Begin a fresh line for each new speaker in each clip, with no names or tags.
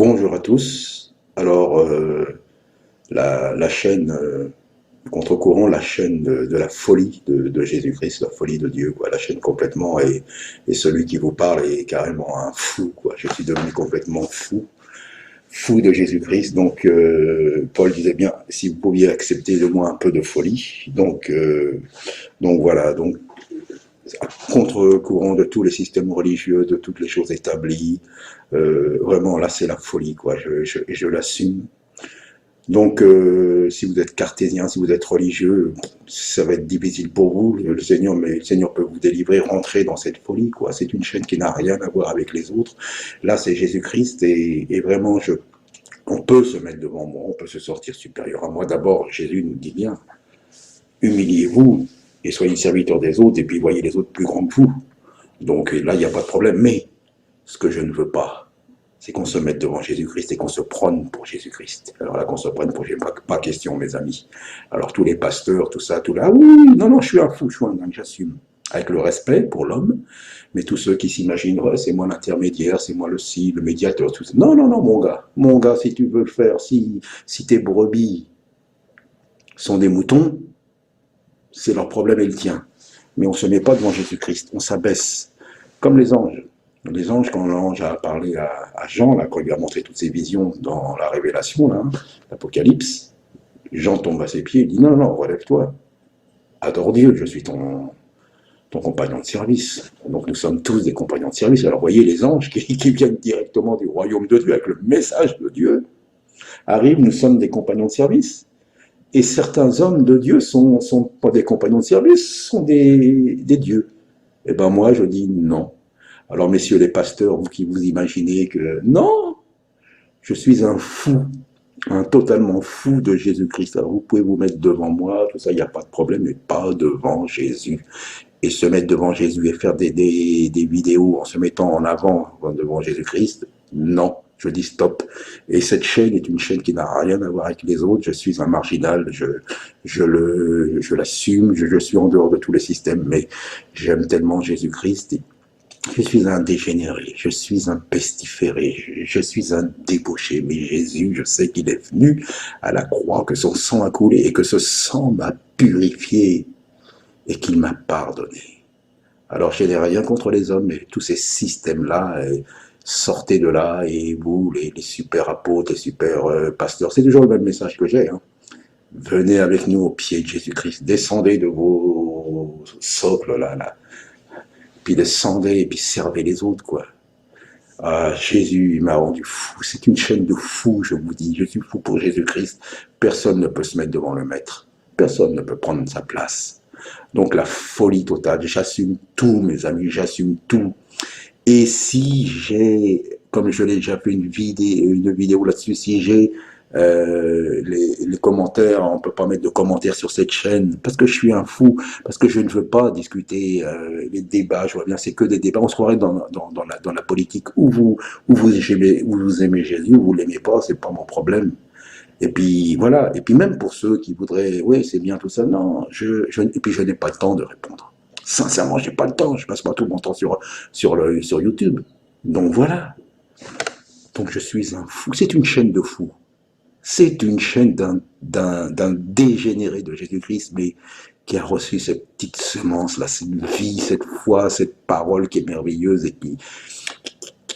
Bonjour à tous. Alors, la chaîne Contre-courant, la chaîne de la folie de Jésus-Christ, la folie de Dieu, quoi. La chaîne complètement, et celui qui vous parle est carrément un fou, quoi. Je suis devenu complètement fou, fou de Jésus-Christ. Donc, Paul disait bien, si vous pouviez accepter de moi un peu de folie. Donc voilà, donc à contre-courant de tous les systèmes religieux, de toutes les choses établies. Vraiment, là, c'est la folie, quoi. Je l'assume. Donc, si vous êtes cartésien, si vous êtes religieux, ça va être difficile pour vous. Mais le Seigneur peut vous délivrer, rentrer dans cette folie, quoi. C'est une chaîne qui n'a rien à voir avec les autres. Là, c'est Jésus-Christ, et vraiment, on peut se mettre devant moi, on peut se sortir supérieur à moi. D'abord, Jésus nous dit bien, humiliez-vous et soyez serviteurs des autres, et puis voyez les autres plus grands que vous. Donc là, il n'y a pas de problème. Mais ce que je ne veux pas, c'est qu'on se mette devant Jésus-Christ et qu'on se prône pour Jésus-Christ. Alors là, qu'on se prenne pour Jésus, pas question, mes amis. Alors tous les pasteurs, tout ça, tout là, oui, non, je suis un fou, je suis un dingue, j'assume. Avec le respect pour l'homme, mais tous ceux qui s'imaginent, ouais, c'est moi l'intermédiaire, c'est moi le ci, le médiateur, tout ça. Non, mon gars, si tu veux le faire, si tes brebis sont des moutons, c'est leur problème et le tien. Mais on ne se met pas devant Jésus-Christ, on s'abaisse, comme les anges. Les anges, quand l'ange a parlé à Jean, là, quand il lui a montré toutes ses visions dans la Révélation, là, l'Apocalypse, Jean tombe à ses pieds, il dit non, relève-toi, adore Dieu, je suis ton compagnon de service. Donc nous sommes tous des compagnons de service. Alors voyez les anges qui viennent directement du royaume de Dieu, avec le message de Dieu, arrivent, nous sommes des compagnons de service. Et certains hommes de Dieu sont pas des compagnons de service, sont des dieux. Eh bien moi, je dis non. Alors messieurs les pasteurs, vous qui vous imaginez que non, je suis un fou, un totalement fou de Jésus-Christ. Alors vous pouvez vous mettre devant moi, tout ça, il n'y a pas de problème, mais pas devant Jésus. Et se mettre devant Jésus et faire des vidéos en se mettant en avant devant Jésus-Christ, non, je dis stop. Et cette chaîne est une chaîne qui n'a rien à voir avec les autres. Je suis un marginal, je l'assume, je suis en dehors de tous les systèmes, mais j'aime tellement Jésus-Christ. Je suis un dégénéré, je suis un pestiféré, je suis un débauché, mais Jésus, je sais qu'il est venu à la croix, que son sang a coulé et que ce sang m'a purifié et qu'il m'a pardonné. Alors je n'ai rien contre les hommes, mais tous ces systèmes-là, sortez de là, et vous, les super apôtres, les super pasteurs, c'est toujours le même message que j'ai. Hein. Venez avec nous au pied de Jésus-Christ, descendez de vos socles là, puis descendez et puis servez les autres, quoi. Ah, Jésus, il m'a rendu fou. C'est une chaîne de fous, je vous dis. Je suis fou pour Jésus-Christ. Personne ne peut se mettre devant le maître. Personne ne peut prendre sa place. Donc la folie totale, j'assume tout, mes amis, j'assume tout. Et si j'ai, comme je l'ai déjà fait une vidéo là-dessus, si j'ai les commentaires, on ne peut pas mettre de commentaires sur cette chaîne, parce que je suis un fou, parce que je ne veux pas discuter les débats, je vois bien, c'est que des débats, on se croirait dans la politique, où vous aimez Jésus, ou vous l'aimez pas, c'est pas mon problème. Et puis voilà, et puis même pour ceux qui voudraient, oui, c'est bien tout ça, non, et puis je n'ai pas le temps de répondre. Sincèrement, j'ai pas le temps, je passe pas tout mon temps sur YouTube. Donc voilà, donc je suis un fou, c'est une chaîne de fous. C'est une chaîne d'un dégénéré de Jésus-Christ, mais qui a reçu cette petite semence-là, cette vie, cette foi, cette parole qui est merveilleuse et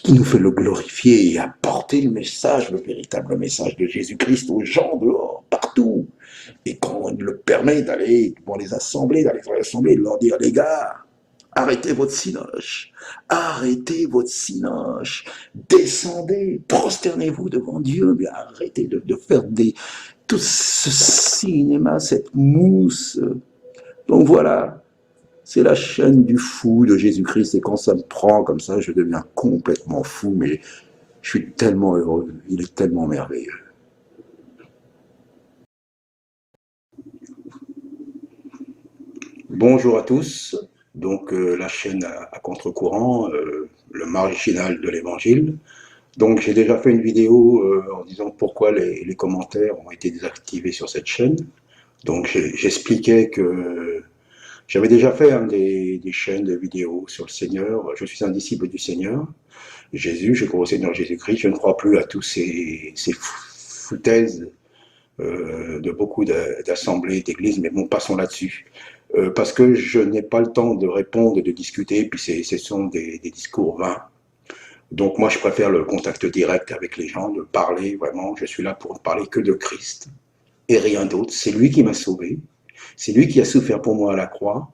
qui nous fait le glorifier et apporter le message, le véritable message de Jésus-Christ aux gens dehors, partout. Et quand on le permet d'aller dans les assemblées, de leur dire, les gars, arrêtez votre cinoche, descendez, prosternez-vous devant Dieu, mais arrêtez de faire tout ce cinéma, cette mousse. Donc voilà, c'est la chaîne du fou de Jésus-Christ, et quand ça me prend comme ça, je deviens complètement fou, mais je suis tellement heureux, il est tellement merveilleux. Bonjour à tous, donc la chaîne à contre-courant, le marginal de l'évangile. Donc j'ai déjà fait une vidéo en disant pourquoi les commentaires ont été désactivés sur cette chaîne. Donc j'expliquais que J'avais déjà fait des chaînes de vidéos sur le Seigneur. Je suis un disciple du Seigneur. Jésus, je crois au Seigneur Jésus-Christ. Je ne crois plus à tous ces foutaises de beaucoup d'assemblées, d'églises, mais bon, passons là-dessus. Parce que je n'ai pas le temps de répondre, de discuter, puis ce sont des discours vains. Donc moi, je préfère le contact direct avec les gens, de parler vraiment. Je suis là pour parler que de Christ et rien d'autre. C'est lui qui m'a sauvé. C'est lui qui a souffert pour moi à la croix.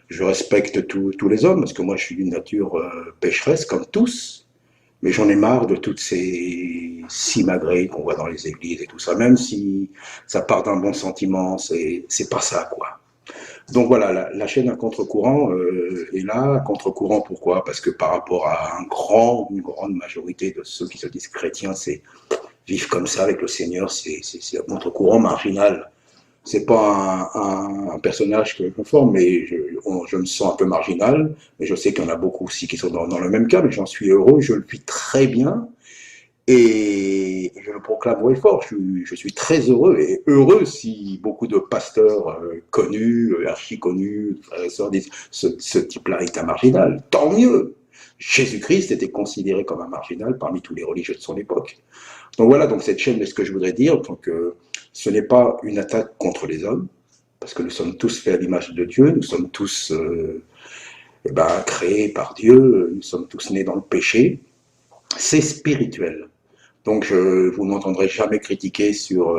Je respecte tous les hommes, parce que moi, je suis d'une nature pécheresse, comme tous. Mais j'en ai marre de toutes ces simagrées qu'on voit dans les églises et tout ça. Même si ça part d'un bon sentiment, c'est pas ça, quoi. Donc voilà, la chaîne à contre-courant est là. À contre-courant, pourquoi? Parce que par rapport à une grande majorité de ceux qui se disent chrétiens, c'est vivre comme ça avec le Seigneur, c'est un contre-courant marginal. C'est pas un personnage que je conforme, mais je me sens un peu marginal. Mais je sais qu'il y en a beaucoup aussi qui sont dans le même cas, mais j'en suis heureux, je le vis très bien. Et je le proclame haut et fort, je suis très heureux, et heureux si beaucoup de pasteurs connus, archi-connus, frères et sœurs disent ce type-là est un marginal. Tant mieux. Jésus-Christ était considéré comme un marginal parmi tous les religieux de son époque. Donc voilà, donc cette chaîne, ce que je voudrais dire, donc, ce n'est pas une attaque contre les hommes, parce que nous sommes tous faits à l'image de Dieu, nous sommes tous créés par Dieu, nous sommes tous nés dans le péché. C'est spirituel. Donc vous m'entendrez jamais critiquer sur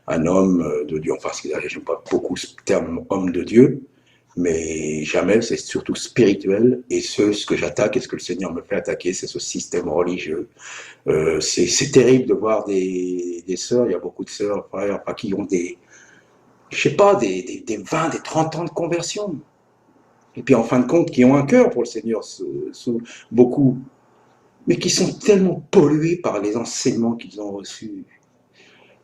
un homme de Dieu, enfin, j'aime pas beaucoup ce terme homme de Dieu, mais jamais, c'est surtout spirituel, et ce que j'attaque et ce que le Seigneur me fait attaquer, c'est ce système religieux. C'est terrible de voir des sœurs, il y a beaucoup de sœurs, frères, qui ont je sais pas, des 20, des 30 ans de conversion. Et puis en fin de compte, qui ont un cœur pour le Seigneur, beaucoup, mais qui sont tellement pollués par les enseignements qu'ils ont reçus.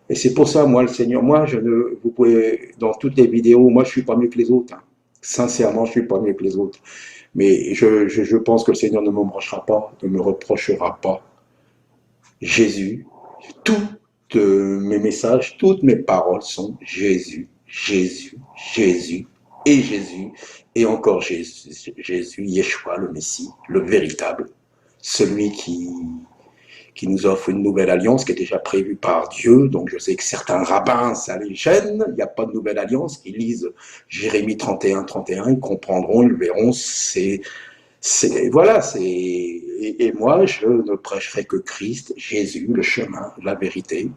Et c'est pour ça, moi, le Seigneur, vous pouvez, dans toutes les vidéos, moi, je suis pas mieux que les autres. Hein. Sincèrement, je suis pas mieux que les autres. Mais je pense que le Seigneur ne me reprochera pas. Jésus, tous mes messages, toutes mes paroles sont Jésus, Jésus, Jésus et Jésus, et encore Jésus, Yeshua, le Messie, le véritable, celui qui nous offre une nouvelle alliance qui est déjà prévue par Dieu. Donc je sais que certains rabbins, ça les gêne, il n'y a pas de nouvelle alliance, qui lisent Jérémie 31, 31, ils comprendront, ils verront, voilà, et moi, je ne prêcherai que Christ, Jésus, le chemin, la vérité.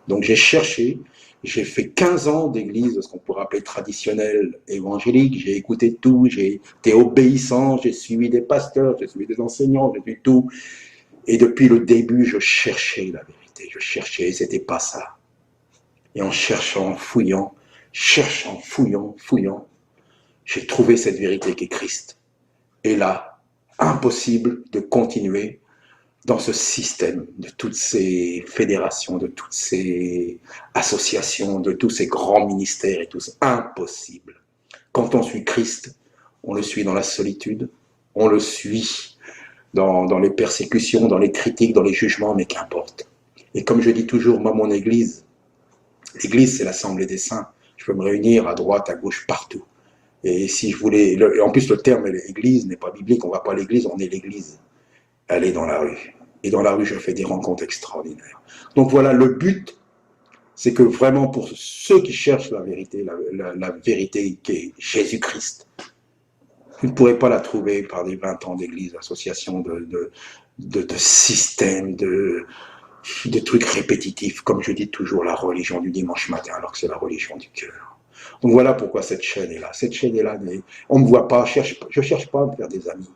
Donc j'ai cherché, j'ai fait 15 ans d'église, ce qu'on pourrait appeler traditionnelle évangélique, j'ai écouté tout, j'ai été obéissant, j'ai suivi des pasteurs, j'ai suivi des enseignants, j'ai vu tout. Et depuis le début, je cherchais la vérité, je cherchais, c'était pas ça. Et en cherchant, fouillant, fouillant, j'ai trouvé cette vérité qui est Christ. Et là, impossible de continuer dans ce système de toutes ces fédérations, de toutes ces associations, de tous ces grands ministères et tout ça. Impossible. Quand on suit Christ, on le suit dans la solitude, on le suit dans les persécutions, dans les critiques, dans les jugements, mais qu'importe. Et comme je dis toujours, moi, mon église, l'église, c'est l'assemblée des saints. Je peux me réunir à droite, à gauche, partout. Et si je voulais, en plus le terme église n'est pas biblique, on ne va pas à l'église, on est l'église. Elle est dans la rue. Et dans la rue, je fais des rencontres extraordinaires. Donc voilà, le but, c'est que vraiment pour ceux qui cherchent la vérité, la vérité qui est Jésus-Christ, vous ne pourrez pas la trouver par des 20 ans d'église, d'associations, de systèmes, de trucs répétitifs, comme je dis toujours, la religion du dimanche matin, alors que c'est la religion du cœur. Donc voilà pourquoi cette chaîne est là. Cette chaîne est là, mais on ne me voit pas, je ne cherche pas à me faire des amis.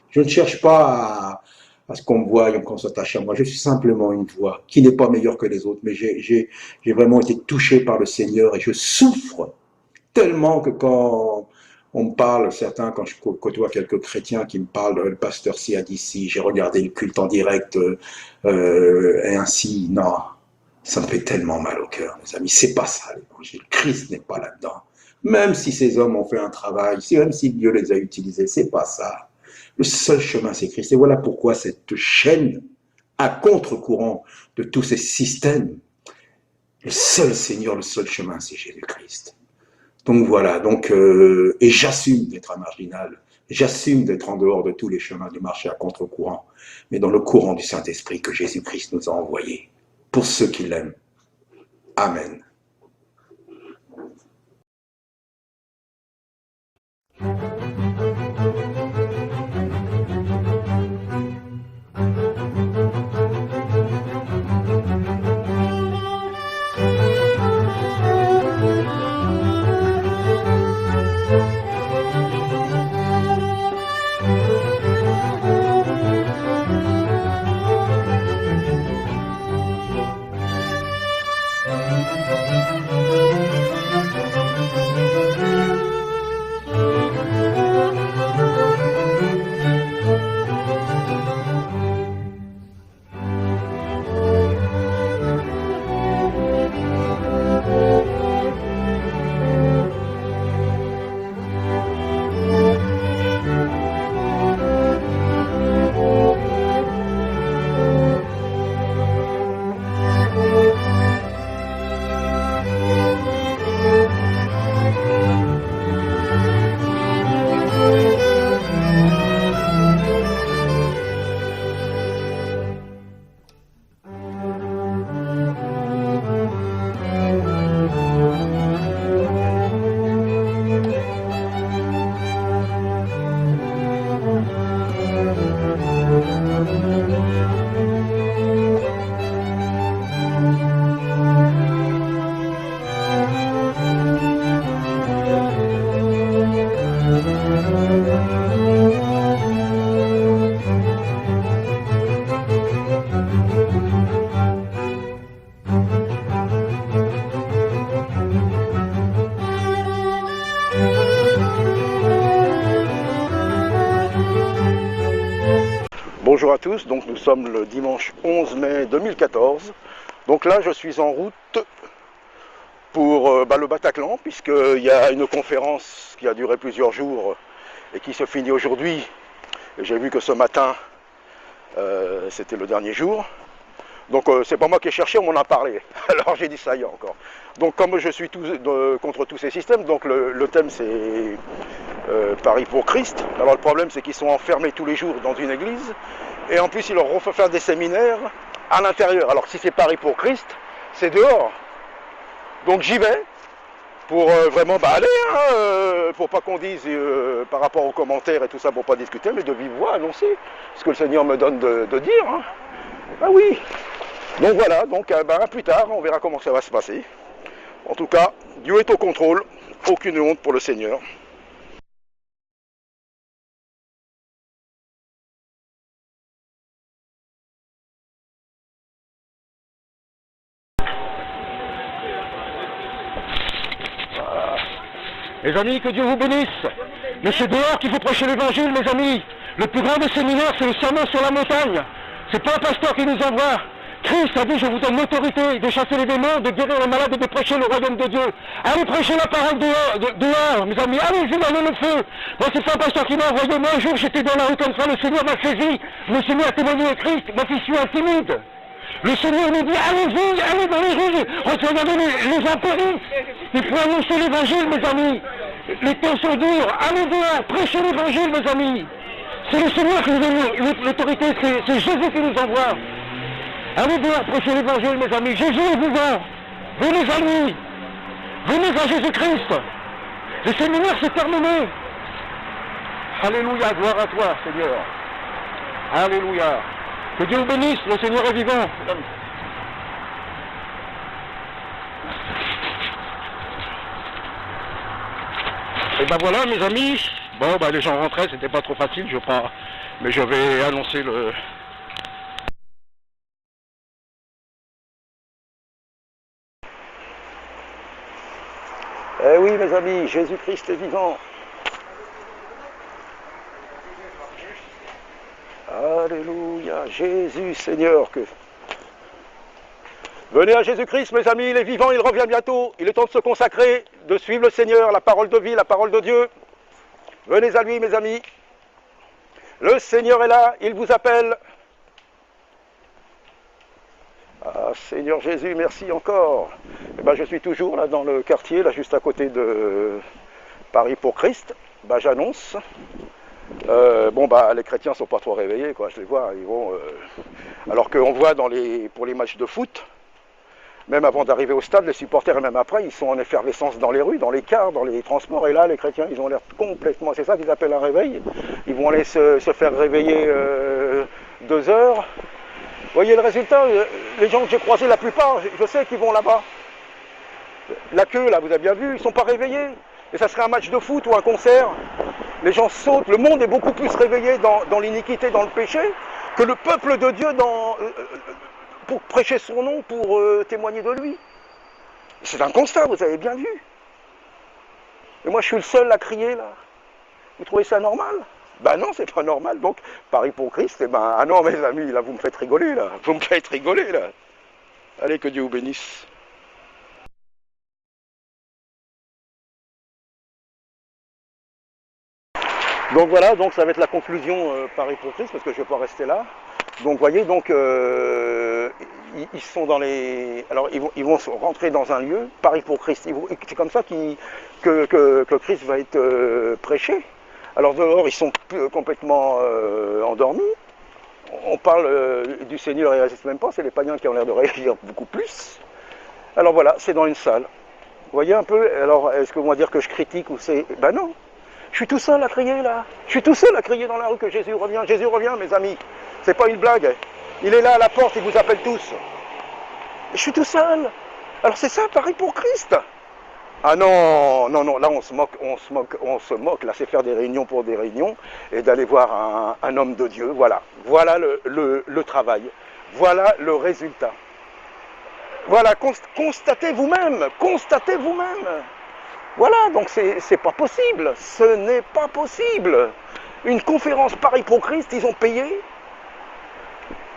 Je ne cherche pas à ce qu'on me voie et qu'on s'attache à moi. Je suis simplement une voix qui n'est pas meilleure que les autres, mais j'ai vraiment été touché par le Seigneur et je souffre tellement que quand on me parle, certains, quand je côtoie quelques chrétiens qui me parlent, le pasteur ci a dit ci, j'ai regardé le culte en direct, et ainsi, non, ça me fait tellement mal au cœur, mes amis, c'est pas ça l'évangile, Christ n'est pas là-dedans. Même si ces hommes ont fait un travail, même si Dieu les a utilisés, c'est pas ça. Le seul chemin, c'est Christ. Et voilà pourquoi cette chaîne, à contre-courant de tous ces systèmes, le seul Seigneur, le seul chemin, c'est Jésus-Christ. Donc voilà, et j'assume d'être un marginal, j'assume d'être en dehors de tous les chemins du marché à contre-courant, mais dans le courant du Saint-Esprit que Jésus-Christ nous a envoyé, pour ceux qui l'aiment. Amen.
Bonjour à tous, donc nous sommes le dimanche 11 mai 2014. Donc là je suis en route pour le Bataclan, puisqu'il y a une conférence qui a duré plusieurs jours et qui se finit aujourd'hui. J'ai vu que ce matin c'était le dernier jour. Donc c'est pas moi qui ai cherché, on m'en a parlé. Alors j'ai dit ça y est encore. Donc comme je suis contre tous ces systèmes, donc le thème c'est Paris pour Christ. Alors le problème c'est qu'ils sont enfermés tous les jours dans une église et en plus ils leur refont faire des séminaires à l'intérieur. Alors si c'est Paris pour Christ, c'est dehors. Donc j'y vais pour vraiment aller, pour pas qu'on dise par rapport aux commentaires et tout ça, pour pas discuter, mais de vive voix annoncer ce que le Seigneur me donne de dire. Hein. Ah oui. Donc voilà, donc à plus tard, on verra comment ça va se passer. En tout cas, Dieu est au contrôle, aucune honte pour le Seigneur. Voilà. Mes amis, que Dieu vous bénisse. Mais c'est dehors qu'il faut prêcher l'évangile, mes amis. Le plus grand des séminaires, c'est le sermon sur la montagne. C'est pas un pasteur qui nous envoie. Christ a dit, je vous donne l'autorité de chasser les démons, de guérir les malades et de prêcher le royaume de Dieu. Allez prêcher la parole dehors, mes amis. Allez-y, allez le feu. Moi, c'est pas un pasteur qui m'a envoyé. Moi, un jour, j'étais dans la rue comme ça, le Seigneur m'a saisi. Je me suis mis à témoigner à Christ. Moi qui suis intimide. Le Seigneur nous dit, allez-y, allez dans les rues. Regardez les impéris. Il faut annoncer l'évangile, mes amis. Les temps sont durs. Allez dehors, prêchez l'évangile, mes amis. C'est le Seigneur qui nous donne l'autorité, c'est Jésus qui nous envoie. Allez dehors, prêchez l'évangile, mes amis. Jésus est vivant. Venez à lui. Venez à Jésus-Christ. Le séminaire s'est terminé. Alléluia, gloire à toi, Seigneur. Alléluia. Que Dieu vous bénisse, le Seigneur est vivant. Et ben voilà, mes amis. Bon, les gens rentraient, c'était pas trop facile, je crois. Mais je vais annoncer le... Eh oui, mes amis, Jésus-Christ est vivant. Alléluia, Jésus, Seigneur, que... Venez à Jésus-Christ, mes amis, il est vivant, il revient bientôt. Il est temps de se consacrer, de suivre le Seigneur, la parole de vie, la parole de Dieu. Venez à lui, mes amis. Le Seigneur est là, il vous appelle. Ah, Seigneur Jésus, merci encore. Eh ben, je suis toujours là dans le quartier, là juste à côté de Paris pour Christ. Ben, j'annonce. Bon, bah, les chrétiens sont pas trop réveillés, quoi. Je les vois, ils vont. Alors qu'on voit pour les matchs de foot, même avant d'arriver au stade, les supporters et même après, ils sont en effervescence dans les rues, dans les cars, dans les transports. Et là, les chrétiens, ils ont l'air complètement. C'est ça qu'ils appellent un réveil. Ils vont aller se faire réveiller 2 heures. Vous voyez le résultat, les gens que j'ai croisés, la plupart, je sais qu'ils vont là-bas. La queue, là, vous avez bien vu, ils ne sont pas réveillés. Et ça serait un match de foot ou un concert. Les gens sautent. Le monde est beaucoup plus réveillé dans l'iniquité, dans le péché, que le peuple de Dieu pour prêcher son nom, pour témoigner de lui. C'est un constat, vous avez bien vu. Et moi, je suis le seul à crier, là. Vous trouvez ça normal? Ben non, c'est pas normal. Donc, Paris pour Christ, eh ben, ah non, mes amis, là, vous me faites rigoler, là. Vous me faites rigoler, là. Allez, que Dieu vous bénisse. Donc voilà, donc ça va être la conclusion Paris pour Christ, parce que je ne vais pas rester là. Donc vous voyez, donc ils sont dans les. Alors ils vont rentrer dans un lieu, Paris pour Christ. C'est comme ça que Christ va être prêché. Alors dehors, ils sont complètement endormis. On parle du Seigneur, ils ne réagissent même pas, c'est les païens qui ont l'air de réagir beaucoup plus. Alors voilà, c'est dans une salle. Vous voyez un peu, alors est-ce que vous vont dire que je critique ou c'est. Ben non, je suis tout seul à crier là. Je suis tout seul à crier dans la rue que Jésus revient. Jésus revient, mes amis. C'est pas une blague. Il est là à la porte, il vous appelle tous. Et je suis tout seul. Alors c'est ça, Paris pour Christ. Ah non, non, non, là on se moque. Là c'est faire des réunions pour des réunions et d'aller voir un homme de Dieu. Voilà, voilà le travail. Voilà le résultat. Voilà, constatez vous-même, constatez vous-même. Voilà, donc c'est pas possible, ce n'est pas possible. Une conférence Paris pour Christ, ils ont payé.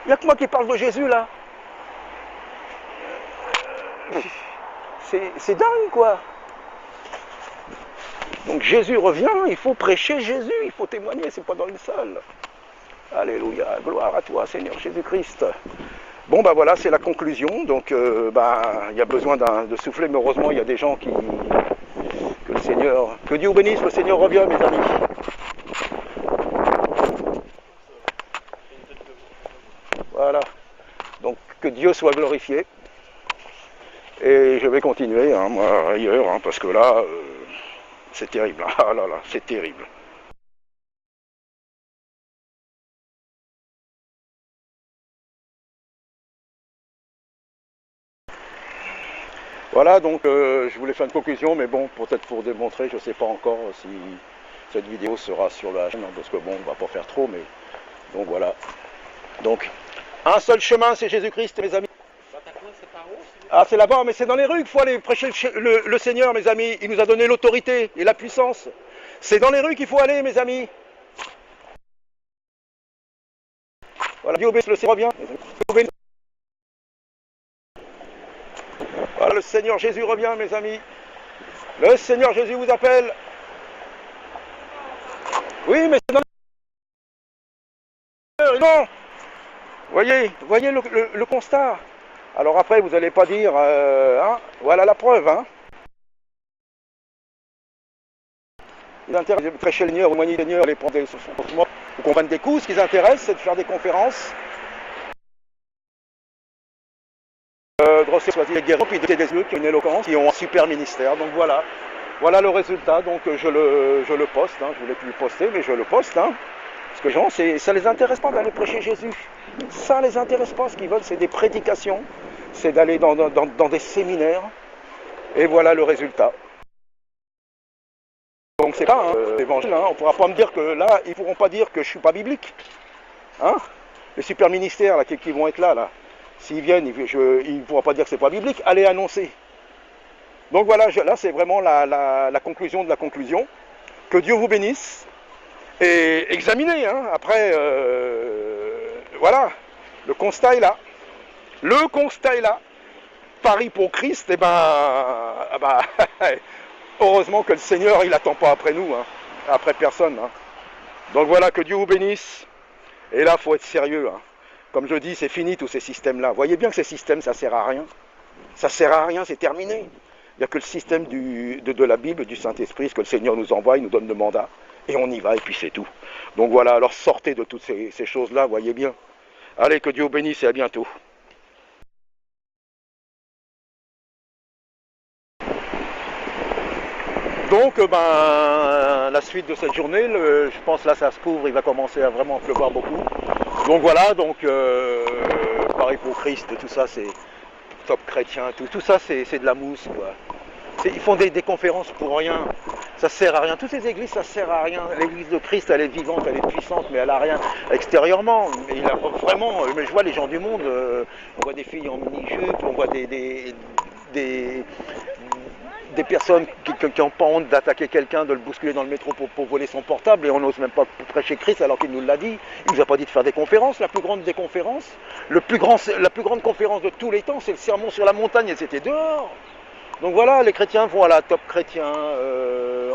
Il n'y a que moi qui parle de Jésus là. C'est dingue quoi. Donc Jésus revient, il faut prêcher Jésus, il faut témoigner, c'est pas dans une salle. Alléluia, gloire à toi Seigneur Jésus-Christ. Bon ben voilà, c'est la conclusion, donc il y a besoin de souffler, mais heureusement il y a des gens que le Seigneur, que Dieu vous bénisse, le Seigneur revient mes amis. Voilà, donc que Dieu soit glorifié. Et je vais continuer, hein, moi, ailleurs, hein, parce que là, c'est terrible. Ah là là, c'est terrible. Voilà, donc je voulais faire une conclusion, mais bon, peut-être pour démontrer, je ne sais pas encore si cette vidéo sera sur la chaîne, hein, parce que bon, on ne va pas faire trop, mais donc voilà. Donc, un seul chemin, c'est Jésus-Christ, mes amis. Ah, c'est là-bas, mais c'est dans les rues qu'il faut aller prêcher le Seigneur, mes amis. Il nous a donné l'autorité et la puissance. C'est dans les rues qu'il faut aller, mes amis. Voilà, Dieu obéisse, le Seigneur revient. Voilà, le Seigneur Jésus revient, mes amis. Le Seigneur Jésus vous appelle. Oui, mais c'est dans les rues. Non. Voyez le constat. Alors après, vous n'allez pas dire, hein, voilà la preuve, hein. Ils intéressent de prêcher le Seigneur, au moyen du Seigneur, aller prendre des ou qu'on prenne des coups. Ce qui les intéresse, c'est de faire des conférences. Grosser soit des guerriers, puis des yeux qui ont une éloquence, qui ont un super ministère. Donc voilà. Voilà le résultat. Donc je le poste. Hein. Je voulais plus le poster, mais je le poste. Hein. Parce que les gens, ça les intéresse pas d'aller prêcher Jésus. Ça les intéresse pas. Ce qu'ils veulent, c'est des prédications. C'est d'aller dans des séminaires. Et voilà le résultat. Donc c'est pas l'évangile, hein. On ne pourra pas me dire que là, ils ne pourront pas dire que je ne suis pas biblique. Hein, les super ministères là, qui vont être là. S'ils viennent, ils ne pourront pas dire que c'est pas biblique. Allez annoncer. Donc voilà, là c'est vraiment la conclusion de la conclusion. Que Dieu vous bénisse. Et examinez, hein. Après, voilà, le constat est là. Le constat est là. Paris pour Christ, eh ben, heureusement que le Seigneur, il n'attend pas après nous, hein, après personne. Hein. Donc voilà, que Dieu vous bénisse. Et là, il faut être sérieux. Hein. Comme je dis, c'est fini tous ces systèmes-là. Vous voyez bien que ces systèmes, ça sert à rien. Ça sert à rien, c'est terminé. Il n'y a que le système de la Bible, du Saint-Esprit, ce que le Seigneur nous envoie, il nous donne le mandat, et on y va, et puis c'est tout. Donc voilà, alors sortez de toutes ces choses-là, voyez bien. Allez, que Dieu vous bénisse et à bientôt. Donc, la suite de cette journée, je pense là ça se couvre, il va commencer à vraiment pleuvoir beaucoup. Donc voilà, pareil pour Christ, tout ça c'est top chrétien, tout ça c'est de la mousse, quoi. Ils font des conférences pour rien, ça sert à rien. Toutes ces églises, ça sert à rien. L'église de Christ, elle est vivante, elle est puissante, mais elle a rien extérieurement. Mais il a vraiment, mais je vois les gens du monde, on voit des filles en mini-jupe, on voit des personnes qui n'ont pas honte d'attaquer quelqu'un, de le bousculer dans le métro pour voler son portable, et on n'ose même pas prêcher Christ alors qu'il nous l'a dit. Il ne nous a pas dit de faire des conférences. La plus grande des conférences, la plus grande conférence de tous les temps, c'est le sermon sur la montagne, et c'était dehors. Donc voilà, les chrétiens vont à la top chrétien,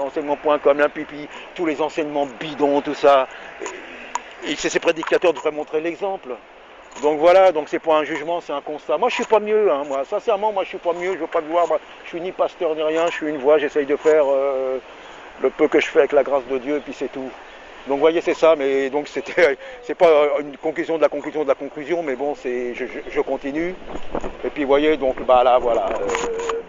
enseignement.com, l'impipi, tous les enseignements bidons, tout ça. Et ces prédicateurs devraient montrer l'exemple. Donc voilà, donc c'est pas un jugement, c'est un constat. Moi je suis pas mieux, hein, moi, sincèrement, moi je suis pas mieux, je veux pas te voir, moi, je suis ni pasteur ni rien, je suis une voix, j'essaye de faire le peu que je fais avec la grâce de Dieu, et puis c'est tout. Donc vous voyez, c'est ça, mais donc c'est pas une conclusion de la conclusion de la conclusion, mais bon, je continue. Et puis vous voyez, donc là voilà,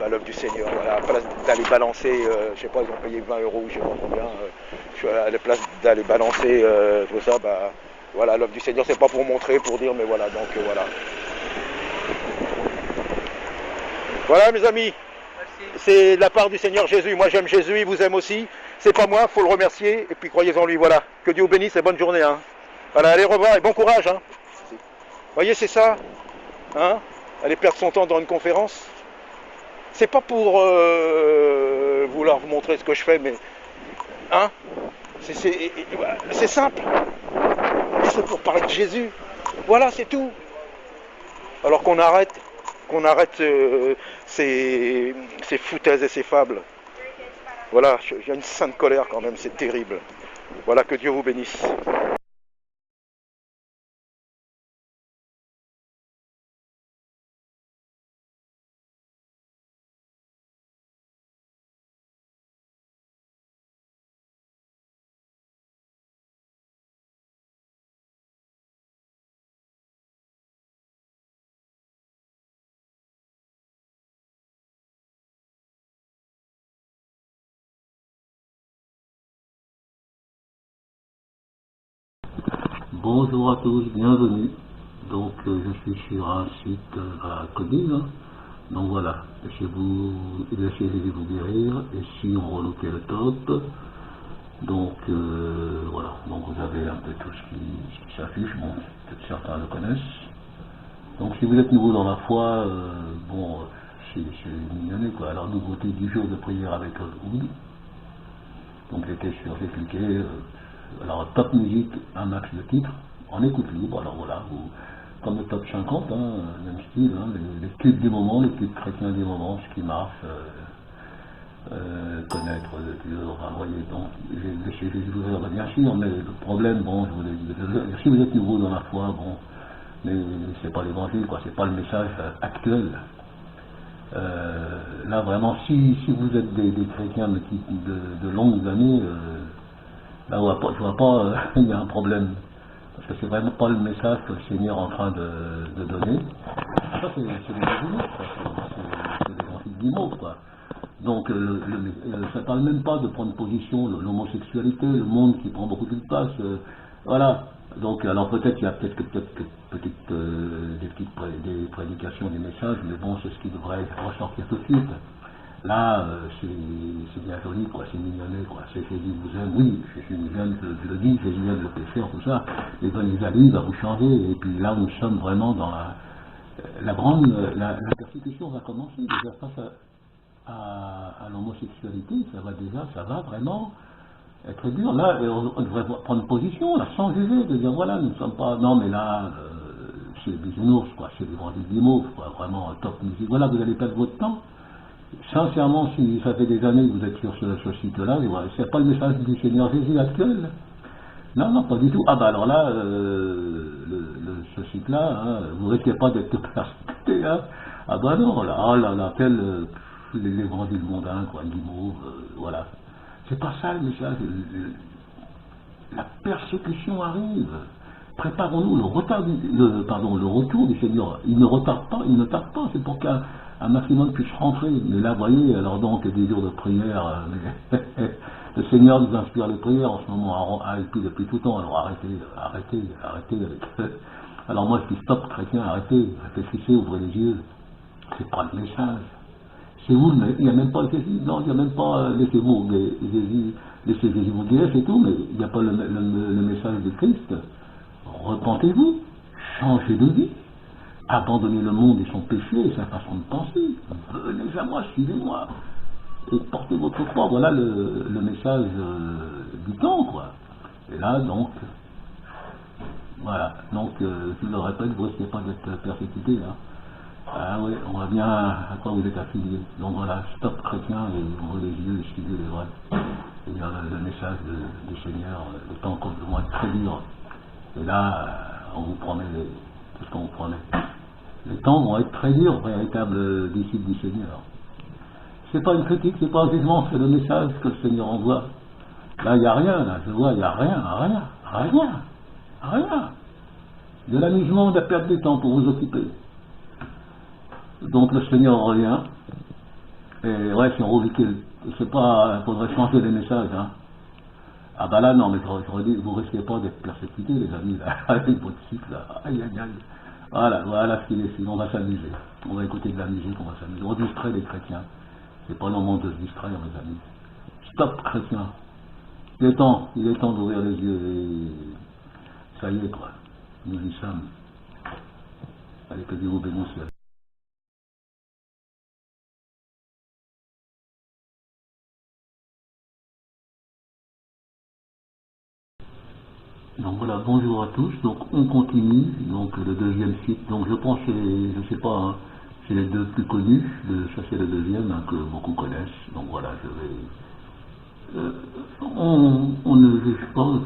l'œuvre du Seigneur, voilà, à la place d'aller balancer, je sais pas, ils ont payé 20 euros, je sais pas combien, je suis à la place d'aller balancer tout ça, voilà, l'œuvre du Seigneur, c'est pas pour montrer, pour dire, mais voilà, donc voilà. Voilà mes amis, c'est de la part du Seigneur Jésus. Moi j'aime Jésus, il vous aime aussi. C'est pas moi, faut le remercier, et puis croyez en lui, voilà. Que Dieu vous bénisse et bonne journée. Hein. Voilà, allez, au revoir et bon courage. Hein. Vous voyez, c'est ça. Hein. Aller perdre son temps dans une conférence. C'est pas pour vouloir vous montrer ce que je fais, mais... Hein. C'est simple. C'est pour parler de Jésus. Voilà, c'est tout. Alors qu'on arrête ces foutaises et ces fables. Voilà, il y a une sainte colère quand même, c'est terrible. Voilà, que Dieu vous bénisse.
Bonjour à tous, bienvenue. Donc je suis sur un site connu, hein. Donc voilà, laissez-vous guérir, et si on reloquait le top, donc voilà, donc vous avez un peu tout ce qui s'affiche, bon, peut-être certains le connaissent. Donc si vous êtes nouveau dans la foi, bon, c'est mignonné quoi. Alors nouveauté du jour de prière avec Oud. Donc j'étais sur, j'ai cliqué, alors top musique, un max de titres, en écoute libre, alors voilà, comme le top 50, hein, même style, hein, les clips du moment, les clips chrétiens du moment, ce qui marche, connaître Dieu, enfin, voyez, donc j'ai laissé les ouvrir, bien sûr, mais le problème, bon, je voulais dire, si vous êtes nouveau dans la foi, bon, mais c'est pas l'évangile, quoi, c'est pas le message actuel. Là vraiment, si vous êtes des chrétiens de longues années, là je vois pas, il y a un problème. Parce que c'est vraiment pas le message que le Seigneur est en train de donner. Ça c'est des bisounours, c'est des gentils guimauves, quoi. Donc ça parle même pas de prendre position, l'homosexualité, le monde qui prend beaucoup de place, voilà. Donc alors peut-être il y a des prédications, des messages, mais bon c'est ce qui devrait ressortir tout de suite. Là c'est bien joli, quoi, c'est mignonné, quoi. C'est Jésus vous aime, oui, Jésus vous aime, je le dis, Jésus aime le pécheur, tout ça. Et ben il va vous changer. Et puis là nous sommes vraiment dans la persécution va commencer déjà face à l'homosexualité, ça va vraiment être dur. Là, on devrait prendre position, là, sans juger, de dire voilà, nous ne sommes pas. Non, mais là, c'est des bisounours, quoi, c'est des vendus de mots, quoi, vraiment top musique. Voilà, vous allez perdre votre temps. Sincèrement, si ça fait des années que vous êtes sur ce site-là, c'est pas le message du Seigneur Jésus actuel. Non, non, pas du tout. Ah bah alors là, le ce site-là, hein, vous ne risquez pas d'être persécuté. Hein. Ah bah non, là, oh là, là, tel l'évangile mondain, quoi, guimauve, voilà. C'est pas ça le message. La persécution arrive. Préparons-nous le retour du Seigneur. Il ne retarde pas, il ne tarde pas. C'est pour qu'un maximum puisse rentrer. Mais là, vous voyez, alors donc des jours de prière. Le Seigneur nous inspire les prières en ce moment, depuis tout le temps. Alors arrêtez avec. Alors moi, je dis stop, chrétien, arrêtez, réfléchissez, ouvrez les yeux. C'est pas le message. C'est vous, mais il n'y a même pas Jésus. Non, il n'y a même pas laissez Jésus vous guérir, c'est tout, mais il n'y a pas le message de Christ. Repentez-vous, changez de vie, abandonnez le monde et son péché et sa façon de penser. Venez à moi, suivez-moi, et portez votre croix. Voilà le message du temps, quoi. Et là, donc, voilà. Donc, je le répète, vous risquez pas d'être persécuté, hein. Ah oui, on voit bien à quoi vous êtes affilié. Donc voilà, stop chrétien et ouvrez les yeux et suivez les vrais. Et il y a le message du Seigneur, le temps vont être très dur. Et là, on vous promet tout ce qu'on vous promet. Les temps vont être très durs, véritable disciple du Seigneur. C'est pas une critique, c'est pas un jugement, c'est le message que le Seigneur envoie. Là, il n'y a rien, là, je vois, il n'y a rien. De l'amusement, de la perte de temps pour vous occuper. Donc le Seigneur revient, et ouais, si on revique, c'est pas, il faudrait changer les messages, hein. Ah bah là, non, mais j'aurais dit, vous risquez pas d'être persécutés, les amis, là, avec votre site, là, aïe. Voilà ce qu'il est, sinon on va s'amuser, on va écouter de la musique, on va s'amuser, on distrait les chrétiens, c'est pas le moment de se distraire, mes amis. Stop, chrétiens, il est temps d'ouvrir les yeux, et ça y est, quoi, nous y sommes. Allez, que Dieu vous bénisse. Donc voilà, bonjour à tous, donc on continue, donc le deuxième site, donc je pense que je sais pas, hein, c'est les deux plus connus, ça c'est le deuxième hein, que beaucoup connaissent, donc voilà, je vais, on ne juge pas, on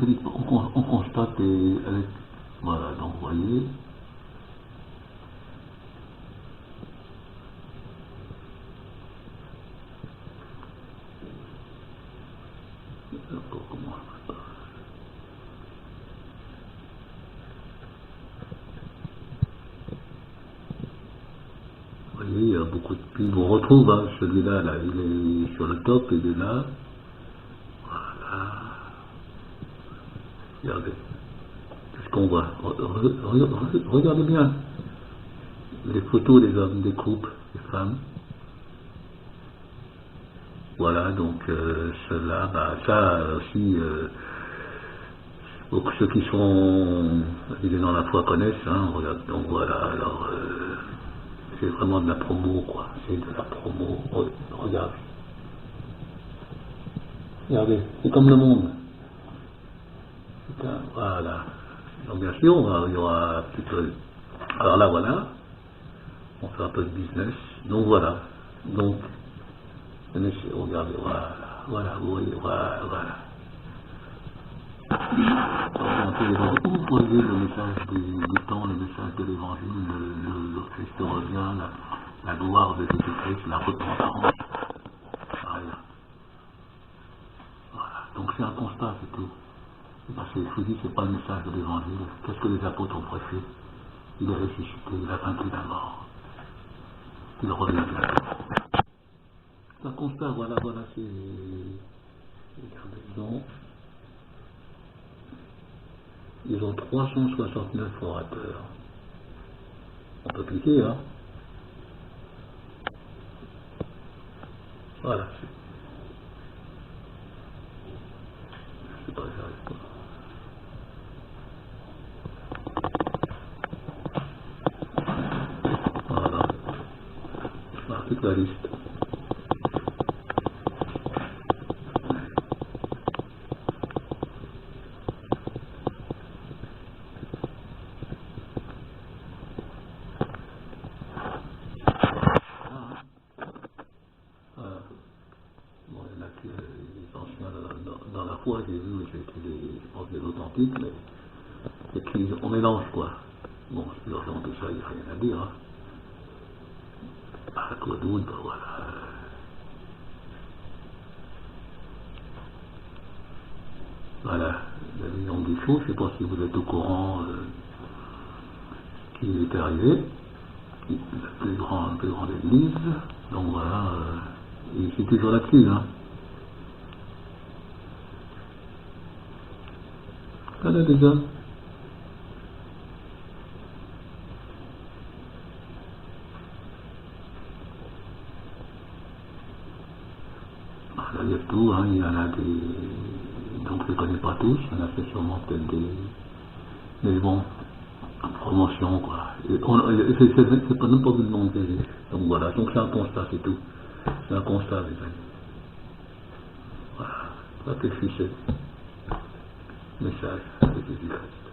constate avec, voilà, donc vous voyez, comment vous voyez, il y a beaucoup de pubs, on retrouve hein, celui-là, là, il est sur le top, il est là, voilà, regardez, qu'est-ce qu'on voit, regardez bien, les photos des hommes, des couples, des femmes, voilà, donc cela, bah, ça aussi, donc, ceux qui sont dans la foi connaissent, hein, regarde, donc voilà, alors c'est vraiment de la promo, quoi, c'est de la promo, regarde. Regardez, c'est comme le monde. Putain, voilà. Donc bien sûr, il y aura plutôt... Alors là, voilà, on fait un peu de business, donc voilà, donc, regardez, voilà, vous voyez, voilà. Vous voyez le message du temps, le message de l'évangile, le Christ revient, la gloire de Jésus-Christ, la repentance. Voilà. Donc c'est un constat, c'est tout. Parce que je vous dis, c'est pas le message de l'évangile. Qu'est-ce que les apôtres ont prêché? Il est ressuscité, il a vaincu la mort. Il revient bientôt. C'est un constat, voilà, c'est... Regardez, ils ont 369 orateurs. On peut cliquer, hein. Voilà. Je sais pas, j'arrive pas. Voilà. Voilà, toute la liste. Dans la foi, j'ai vu, j'ai été les authentiques, mais on mélange quoi. Bon, c'est urgent que ça, il n'y a rien à dire. Hein. À Claude Wood, ben voilà. Voilà, la vision du fou, je ne sais pas si vous êtes au courant qu'il est arrivé, la plus grande église, donc voilà, et c'est toujours là-dessus, hein. Voilà déjà. Là, il y a tout, hein, il y en a des... Donc je ne connais pas tous, il y en a fait sûrement peut-être des... Mais bon, en promotion, quoi. C'est pas n'importe le nom de Jésus. Donc voilà, donc c'est un constat, c'est tout. C'est un constat, les amis. Voilà, ça que je suis seul. Message de Jésus-Christ.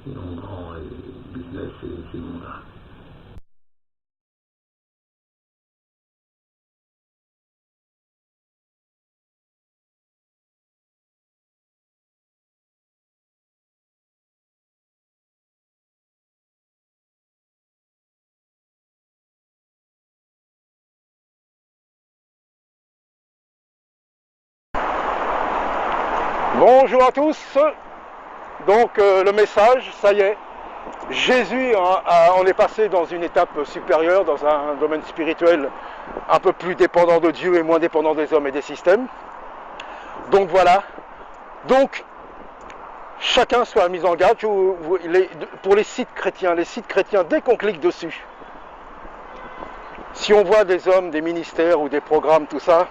Et on grand et business et ces mondes-là.
Bonjour à tous. Donc le message, ça y est, Jésus, on est passé dans une étape supérieure, dans un domaine spirituel un peu plus dépendant de Dieu et moins dépendant des hommes et des systèmes. Donc voilà. Donc chacun soit mis en garde pour les sites chrétiens. Les sites chrétiens, dès qu'on clique dessus, si on voit des hommes, des ministères ou des programmes, tout ça,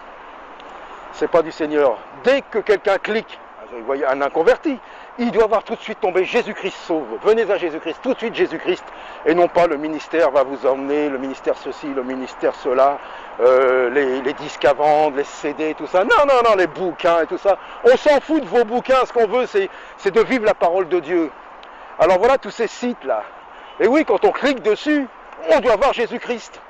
c'est pas du Seigneur. Dès que quelqu'un clique, vous voyez un inconverti, il doit voir tout de suite tomber Jésus-Christ sauve. Venez à Jésus-Christ, tout de suite Jésus-Christ, et non pas le ministère va vous emmener, le ministère ceci, le ministère cela, les disques à vendre, les CD, tout ça. Non, non, non, les bouquins et tout ça. On s'en fout de vos bouquins, ce qu'on veut, c'est de vivre la parole de Dieu. Alors voilà tous ces sites-là. Et oui, quand on clique dessus, on doit voir Jésus-Christ.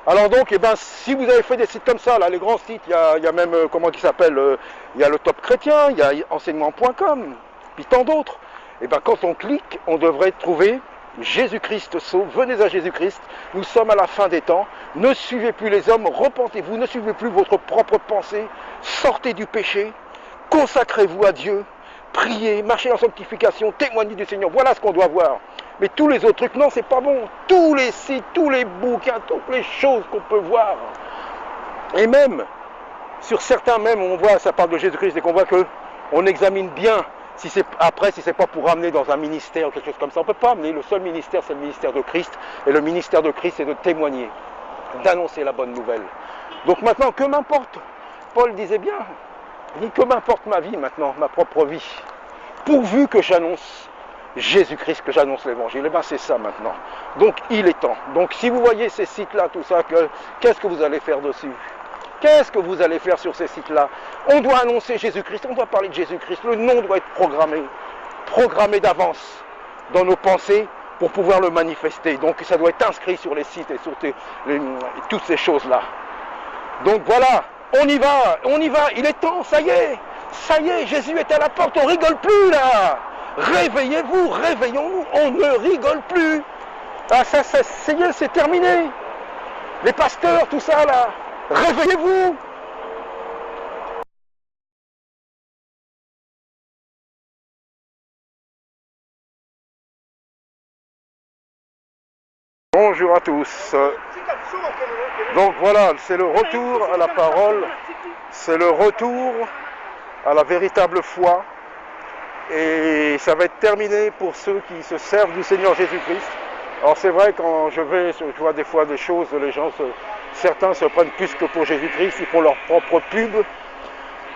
Alors donc, eh ben, si vous avez fait des sites comme ça, là, les grands sites, il y a même, comment il s'appelle, il y a le Top Chrétien, il y a enseignement.com, puis tant d'autres. Et ben, quand on clique, on devrait trouver Jésus-Christ sauve, venez à Jésus-Christ, nous sommes à la fin des temps, ne suivez plus les hommes, repentez-vous, ne suivez plus votre propre pensée, sortez du péché, consacrez-vous à Dieu, priez, marchez en sanctification, témoignez du Seigneur, voilà ce qu'on doit voir. Mais tous les autres trucs, non, c'est pas bon. Tous les sites, tous les bouquins, toutes les choses qu'on peut voir. Et même, sur certains même, on voit, ça parle de Jésus-Christ, et qu'on voit qu'on examine bien, si c'est pas pour amener dans un ministère ou quelque chose comme ça. On ne peut pas amener, le seul ministère, c'est le ministère de Christ. Et le ministère de Christ, c'est de témoigner, d'annoncer la bonne nouvelle. Donc maintenant, que m'importe, Paul disait bien, il dit que m'importe ma vie maintenant, ma propre vie, pourvu que j'annonce Jésus-Christ, que j'annonce l'évangile. Et bien c'est ça maintenant. Donc il est temps. Donc si vous voyez ces sites-là, tout ça, qu'est-ce que vous allez faire dessus? Qu'est-ce que vous allez faire sur ces sites-là? On doit annoncer Jésus-Christ, on doit parler de Jésus-Christ. Le nom doit être programmé d'avance dans nos pensées pour pouvoir le manifester. Donc ça doit être inscrit sur les sites et sur toutes ces choses-là. Donc voilà, on y va, il est temps, ça y est, Jésus est à la porte, on rigole plus là. Réveillez-vous, réveillons-nous, on ne rigole plus. Ah ça y est, c'est terminé. Les pasteurs, tout ça là, réveillez-vous. Bonjour à tous. Donc voilà, c'est le retour à la parole, c'est le retour à la véritable foi. Et ça va être terminé pour ceux qui se servent du Seigneur Jésus-Christ. Alors c'est vrai, quand je vois des fois des choses, certains se prennent plus que pour Jésus-Christ, ils font leur propre pub.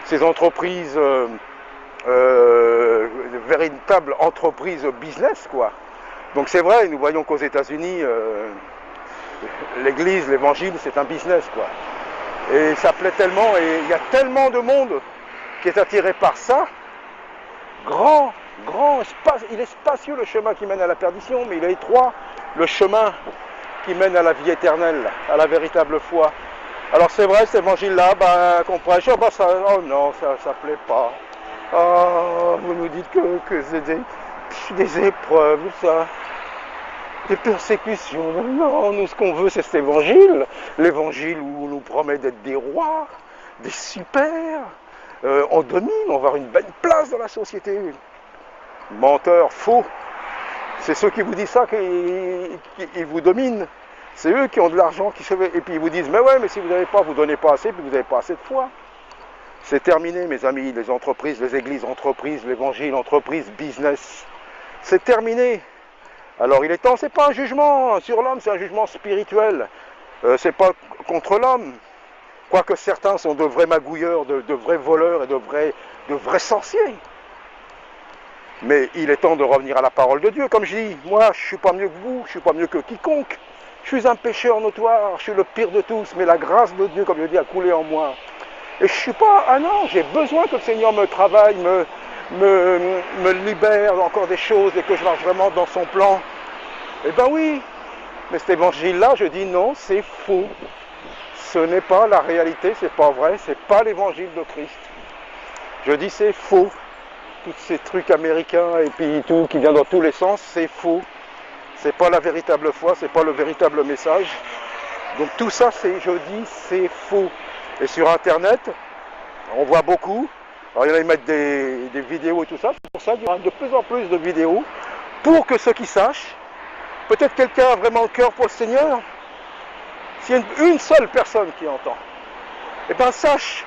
Ces entreprises, véritables entreprises business, quoi. Donc c'est vrai, nous voyons qu'aux États-Unis, l'église, l'évangile, c'est un business, quoi. Et ça plaît tellement, et il y a tellement de monde qui est attiré par ça. Grand espace, il est spacieux le chemin qui mène à la perdition, mais il est étroit le chemin qui mène à la vie éternelle, à la véritable foi. Alors c'est vrai, cet évangile-là, qu'on prêche, oh non, ça plaît pas. Oh, vous nous dites que c'est des épreuves, ça. des persécutions. Non, nous, ce qu'on veut, c'est cet évangile. L'évangile où on nous promet d'être des rois, des super. On domine, on va avoir une belle place dans la société. Menteurs, faux. C'est ceux qui vous disent ça qui vous dominent. C'est eux qui ont de l'argent, et puis ils vous disent, mais ouais, mais si vous n'avez pas, vous ne donnez pas assez, puis vous n'avez pas assez de foi. C'est terminé, mes amis, les entreprises, les églises, entreprises, l'évangile, entreprise, business. C'est terminé. Alors il est temps, c'est pas un jugement sur l'homme, c'est un jugement spirituel. C'est pas contre l'homme. Quoique certains sont de vrais magouilleurs, de vrais voleurs et de vrais sorciers. Mais il est temps de revenir à la parole de Dieu. Comme je dis, moi je ne suis pas mieux que vous, je ne suis pas mieux que quiconque. Je suis un pécheur notoire, je suis le pire de tous, mais la grâce de Dieu, comme je dis, a coulé en moi. Et je ne suis pas, ah non, j'ai besoin que le Seigneur me travaille, me libère encore des choses et que je marche vraiment dans son plan. Eh bien oui, mais cet évangile-là, je dis non, c'est faux. Ce n'est pas la réalité, c'est pas vrai, c'est pas l'évangile de Christ. Je dis c'est faux. Tous ces trucs américains et puis tout qui vient dans tous les sens, c'est faux. C'est pas la véritable foi, c'est pas le véritable message. Donc tout ça, je dis, c'est faux. Et sur Internet, on voit beaucoup. Alors il y en a qui mettent des vidéos et tout ça. C'est pour ça qu'il y aura de plus en plus de vidéos pour que ceux qui sachent, peut-être quelqu'un a vraiment le cœur pour le Seigneur. S'il y a une seule personne qui entend, eh bien sache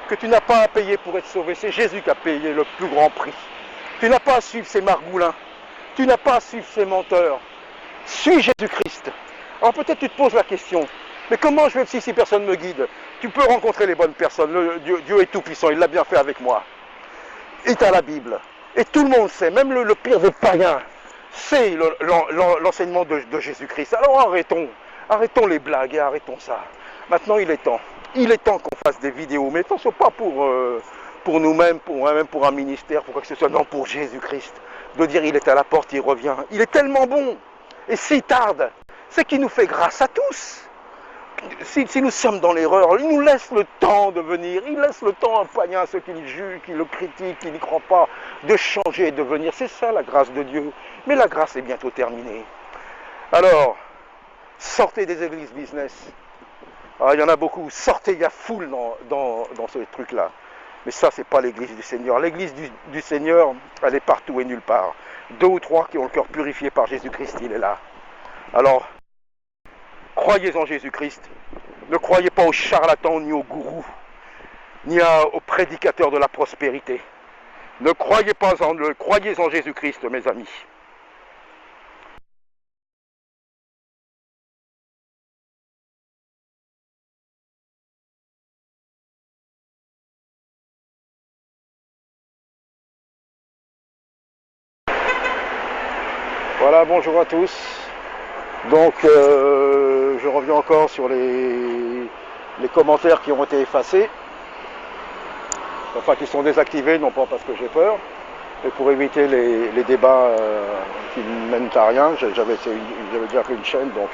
que tu n'as pas à payer pour être sauvé. C'est Jésus qui a payé le plus grand prix. Tu n'as pas à suivre ces margoulins. Tu n'as pas à suivre ces menteurs. Suis Jésus-Christ. Alors peut-être tu te poses la question, mais comment je vais si personne ne me guide? Tu peux rencontrer les bonnes personnes. Dieu est tout puissant, il l'a bien fait avec moi. Et tu as la Bible. Et tout le monde sait, même le pire des païens, c'est l'enseignement de Jésus-Christ. Alors arrêtons les blagues et arrêtons ça. Maintenant il est temps. Il est temps qu'on fasse des vidéos, mais attention, pas pour nous-mêmes, même pour un ministère, pour quoi que ce soit, non, pour Jésus-Christ. De dire il est à la porte, il revient. Il est tellement bon. Et s'il tarde, c'est qu'il nous fait grâce à tous. Si nous sommes dans l'erreur, il nous laisse le temps de venir, il laisse le temps à un païen, à ceux qui le jugent, qui le critiquent, qui n'y croient pas, de changer et de venir. C'est ça la grâce de Dieu. Mais la grâce est bientôt terminée. Alors, sortez des églises business. Ah, il y en a beaucoup. Sortez, il y a foule dans ce truc-là. Mais ça, c'est pas l'église du Seigneur. L'église du Seigneur, elle est partout et nulle part. 2 ou 3 qui ont le cœur purifié par Jésus-Christ, il est là. Alors, croyez en Jésus-Christ. Ne croyez pas aux charlatans, ni aux gourous, ni aux prédicateurs de la prospérité. Croyez en Jésus-Christ, mes amis. Voilà, bonjour à tous. Donc, je reviens encore sur les commentaires qui ont été effacés. Enfin, qui sont désactivés, non pas parce que j'ai peur, mais pour éviter les débats qui ne mènent à rien. J'avais déjà fait une chaîne, donc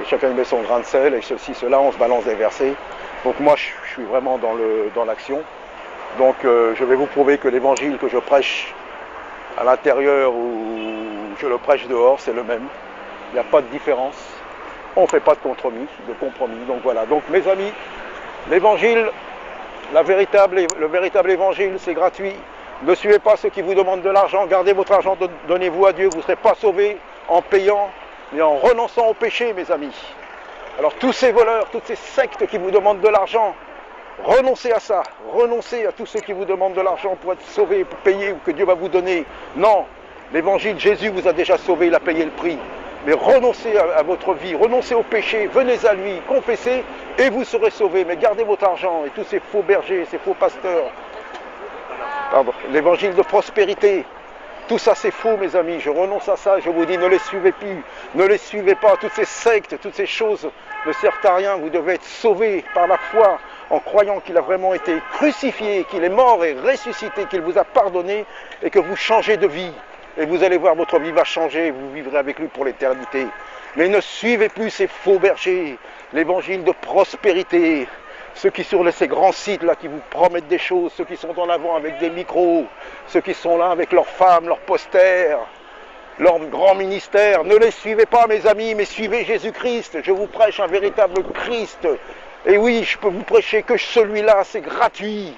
chacun met son grain de sel, et ceci, cela, on se balance des versets. Donc moi, je suis vraiment dans l'action. Donc, je vais vous prouver que l'évangile que je prêche à l'intérieur ou je le prêche dehors, c'est le même. Il n'y a pas de différence. On ne fait pas de compromis. Donc voilà. Donc mes amis, l'évangile, le véritable évangile, c'est gratuit. Ne suivez pas ceux qui vous demandent de l'argent. Gardez votre argent, donnez-vous à Dieu. Vous ne serez pas sauvés en payant, mais en renonçant au péché, mes amis. Alors tous ces voleurs, toutes ces sectes qui vous demandent de l'argent, renoncez à ça. Renoncez à tous ceux qui vous demandent de l'argent pour être sauvés, pour payer ou que Dieu va vous donner. Non, l'évangile, Jésus vous a déjà sauvé, il a payé le prix. Mais renoncez à votre vie, renoncez au péché, venez à lui, confessez et vous serez sauvés. Mais gardez votre argent et tous ces faux bergers, ces faux pasteurs. Pardon, l'évangile de prospérité, tout ça c'est faux, mes amis. Je renonce à ça, je vous dis, ne les suivez plus, ne les suivez pas. Toutes ces sectes, toutes ces choses ne servent à rien. Vous devez être sauvés par la foi en croyant qu'il a vraiment été crucifié, qu'il est mort et ressuscité, qu'il vous a pardonné et que vous changez de vie. Et vous allez voir, votre vie va changer, et vous vivrez avec lui pour l'éternité. Mais ne suivez plus ces faux bergers, l'évangile de prospérité, ceux qui sur ces grands sites là qui vous promettent des choses, ceux qui sont en avant avec des micros, ceux qui sont là avec leurs femmes, leurs posters. leur grand ministère. Ne les suivez pas, mes amis, mais suivez Jésus-Christ. Je vous prêche un véritable Christ. Et oui, je peux vous prêcher que celui-là, c'est gratuit.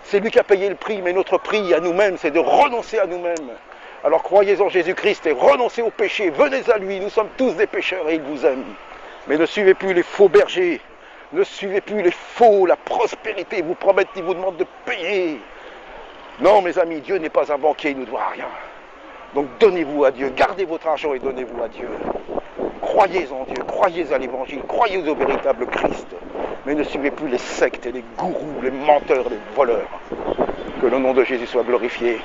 C'est lui qui a payé le prix, mais notre prix à nous-mêmes, c'est de renoncer à nous-mêmes. Alors croyez en Jésus-Christ et renoncez au péché. Venez à lui, nous sommes tous des pécheurs et il vous aime. Mais ne suivez plus les faux bergers. Ne suivez plus les faux, la prospérité vous promettent, ils vous demandent de payer. Non, mes amis, Dieu n'est pas un banquier, il ne doit rien. Donc donnez-vous à Dieu, gardez votre argent et donnez-vous à Dieu. Croyez en Dieu, croyez à l'évangile, croyez au véritable Christ. Mais ne suivez plus les sectes et les gourous, les menteurs, les voleurs. Que le nom de Jésus soit glorifié.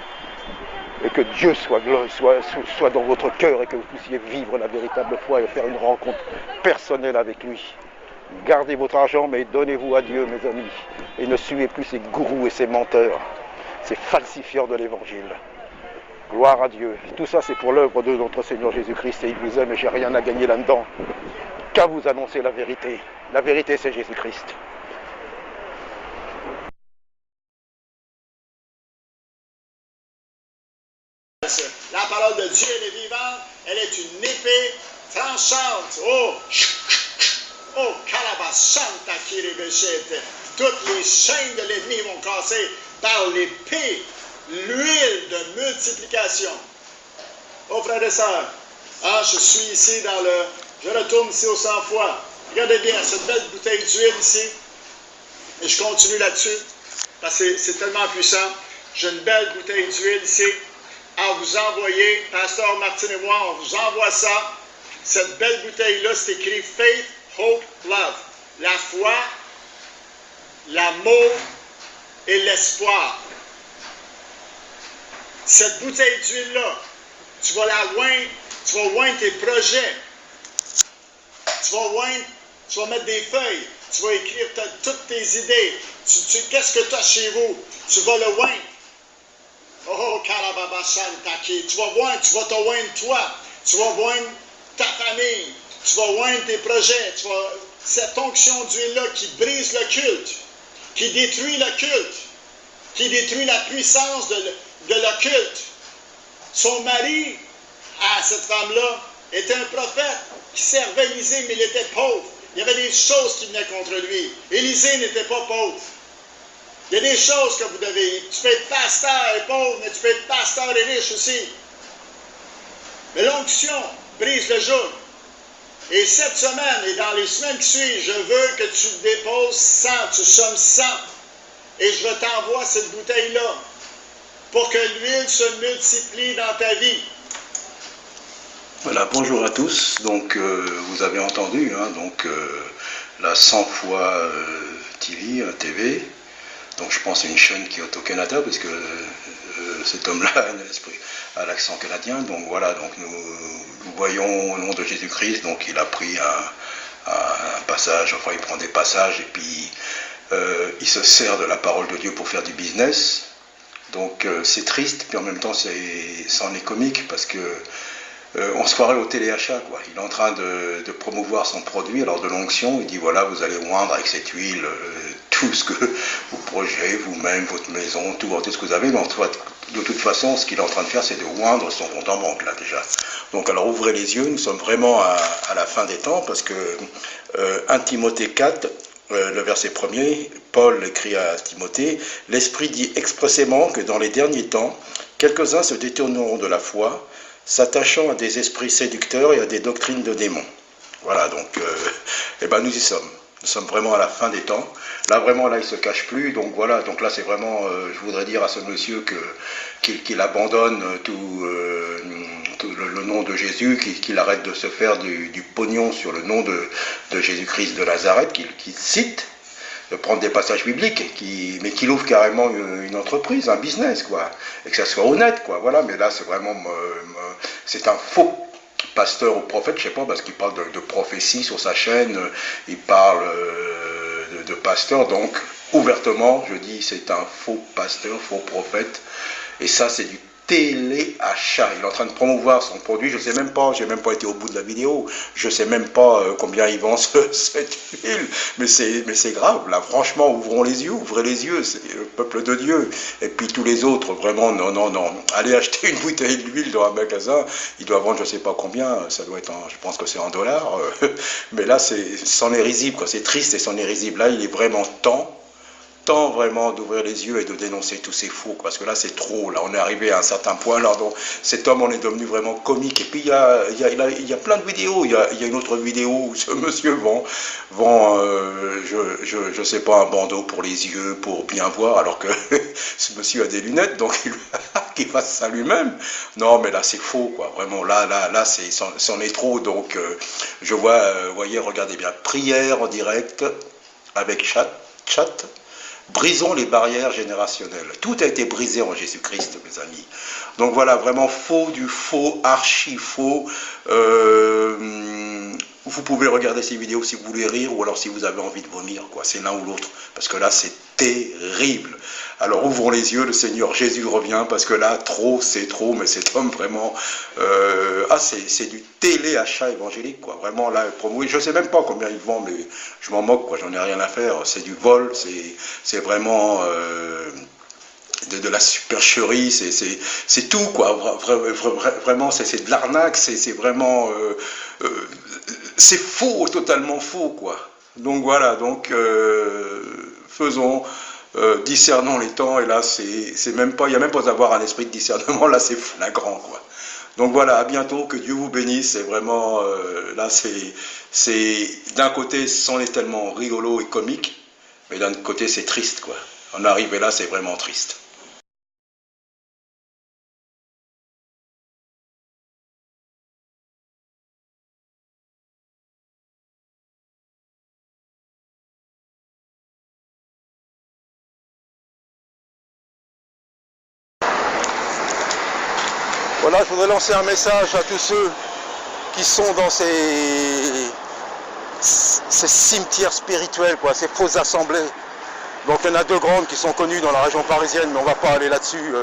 Et que Dieu soit dans votre cœur et que vous puissiez vivre la véritable foi et faire une rencontre personnelle avec lui. Gardez votre argent, mais donnez-vous à Dieu, mes amis. Et ne suivez plus ces gourous et ces menteurs, ces falsifieurs de l'évangile. Gloire à Dieu. Tout ça, c'est pour l'œuvre de notre Seigneur Jésus-Christ et il vous aime et j'ai rien à gagner là-dedans. Qu'à vous annoncer la vérité. La vérité, c'est Jésus-Christ.
La parole de Dieu, elle est vivante, elle est une épée tranchante. Oh, oh, Calabasanta Kiribeshete. Toutes les chaînes de l'ennemi vont casser par l'épée, l'huile de multiplication. Oh, frères et sœurs, je suis ici dans le... Je retourne ici au 100 fois. Regardez bien cette belle bouteille d'huile ici. Et je continue là-dessus, parce que c'est tellement puissant. J'ai une belle bouteille d'huile ici. À vous envoyer, Pasteur Martin et moi, on vous envoie ça. Cette belle bouteille-là, c'est écrit Faith, Hope, Love. La foi, l'amour et l'espoir. Cette bouteille d'huile-là, tu vas la oindre, tu vas oindre tes projets. Tu vas mettre des feuilles, tu vas écrire toutes tes idées. Qu'est-ce que tu as chez vous? Tu vas le oindre. Oh, Kalababashantaki, tu vas te oindre toi, tu vas oindre ta famille, tu vas oindre tes projets, cette onction d'huile-là qui brise le culte, qui détruit le culte, qui détruit la puissance de l'occulte. Son mari, cette femme-là, était un prophète qui servait Élisée, mais il était pauvre. Il y avait des choses qui venaient contre lui. Élisée n'était pas pauvre. Il y a des choses que vous devez... Tu peux être pasteur et pauvre, mais tu peux être pasteur et riche aussi. Mais l'onction brise le joug. Et cette semaine et dans les semaines qui suivent, je veux que tu déposes 100, tu sommes 100. Et je t'envoie cette bouteille-là pour que l'huile se multiplie dans ta vie.
Voilà, bonjour à tous. Donc, vous avez entendu, la 100 fois TV. Donc, je pense à une chaîne qui est au Canada, parce que cet homme-là a l'accent canadien. Donc, voilà, donc nous voyons au nom de Jésus-Christ. Donc, il a pris un passage, enfin, il prend des passages, et puis il se sert de la parole de Dieu pour faire du business. Donc, c'est triste, puis en même temps, ça en est comique, parce que on se croirait au téléachat, quoi. Il est en train de promouvoir son produit, alors de l'onction, il dit voilà, vous allez oindre avec cette huile tout ce que vous projetez, vous-même, votre maison, tout ce que vous avez, mais de toute façon, ce qu'il est en train de faire, c'est de oindre son compte en banque, là, déjà. Donc, alors, ouvrez les yeux, nous sommes vraiment à la fin des temps, parce que 1 Timothée 4, le verset 1er, Paul écrit à Timothée, « L'Esprit dit expressément que dans les derniers temps, quelques-uns se détourneront de la foi, s'attachant à des esprits séducteurs et à des doctrines de démons. » Voilà, donc, nous y sommes. Nous sommes vraiment à la fin des temps. Là, vraiment, là, il ne se cache plus. Donc, voilà, donc là, c'est vraiment, je voudrais dire à ce monsieur qu'il abandonne tout le nom de Jésus, qu'il arrête de se faire du pognon sur le nom de Jésus-Christ de Nazareth, qu'il cite, de prendre des passages bibliques, mais qu'il ouvre carrément une entreprise, un business, quoi, et que ça soit honnête, quoi, voilà, mais là, c'est vraiment, c'est un faux pasteur ou prophète, je sais pas, parce qu'il parle de prophétie sur sa chaîne, il parle de pasteur, donc, ouvertement, je dis, c'est un faux pasteur, faux prophète, et ça, c'est du téléachat. Il est en train de promouvoir son produit. Je sais même pas, j'ai même pas été au bout de la vidéo. Je sais même pas combien il vend cette huile. Mais c'est grave. Là, franchement, ouvrons les yeux, ouvrez les yeux. C'est le peuple de Dieu. Et puis tous les autres, vraiment, non, non, non. Allez acheter une bouteille d'huile dans un magasin. Il doit vendre, je sais pas combien. Ça doit être, je pense que c'est en dollars. Mais là, c'en est risible, quoi. C'est triste et c'en est risible. Là, il est vraiment temps vraiment d'ouvrir les yeux et de dénoncer tous ces faux, parce que là c'est trop, là on est arrivé à un certain point, là donc cet homme on est devenu vraiment comique. Et puis il y a plein de vidéos, il y a une autre vidéo où ce monsieur vend je sais pas, un bandeau pour les yeux pour bien voir, alors que ce monsieur a des lunettes, donc qu'il fasse ça lui-même. Non mais là c'est faux, quoi, vraiment, là c'en est trop. Donc je vois, voyez, regardez bien, prière en direct avec chat. Brisons les barrières générationnelles. Tout a été brisé en Jésus-Christ, mes amis. Donc voilà, vraiment faux du faux, archi faux. Vous pouvez regarder ces vidéos si vous voulez rire, ou alors si vous avez envie de vomir, quoi. C'est l'un ou l'autre, parce que là c'est terrible. Alors ouvrons les yeux, le Seigneur Jésus revient, parce que là trop, c'est trop. Mais cet homme vraiment, c'est du téléachat évangélique, quoi. Vraiment là, je sais même pas combien il vend, mais je m'en moque, quoi. J'en ai rien à faire. C'est du vol, c'est vraiment de la supercherie, c'est tout, quoi. Vraiment, c'est de l'arnaque, c'est vraiment, c'est faux, totalement faux, quoi. Donc voilà, donc faisons, discernons les temps. Et là c'est même pas, il n'y a même pas à avoir un esprit de discernement, là c'est flagrant, quoi. Donc voilà, à bientôt, que Dieu vous bénisse. C'est vraiment, là c'est d'un côté c'en est tellement rigolo et comique, mais d'un autre côté c'est triste, quoi. En arriver là, c'est vraiment triste.
Voilà, je voudrais lancer un message à tous ceux qui sont dans ces cimetières spirituels, quoi, ces fausses assemblées. Donc il y en a deux grandes qui sont connues dans la région parisienne, mais on ne va pas aller là-dessus.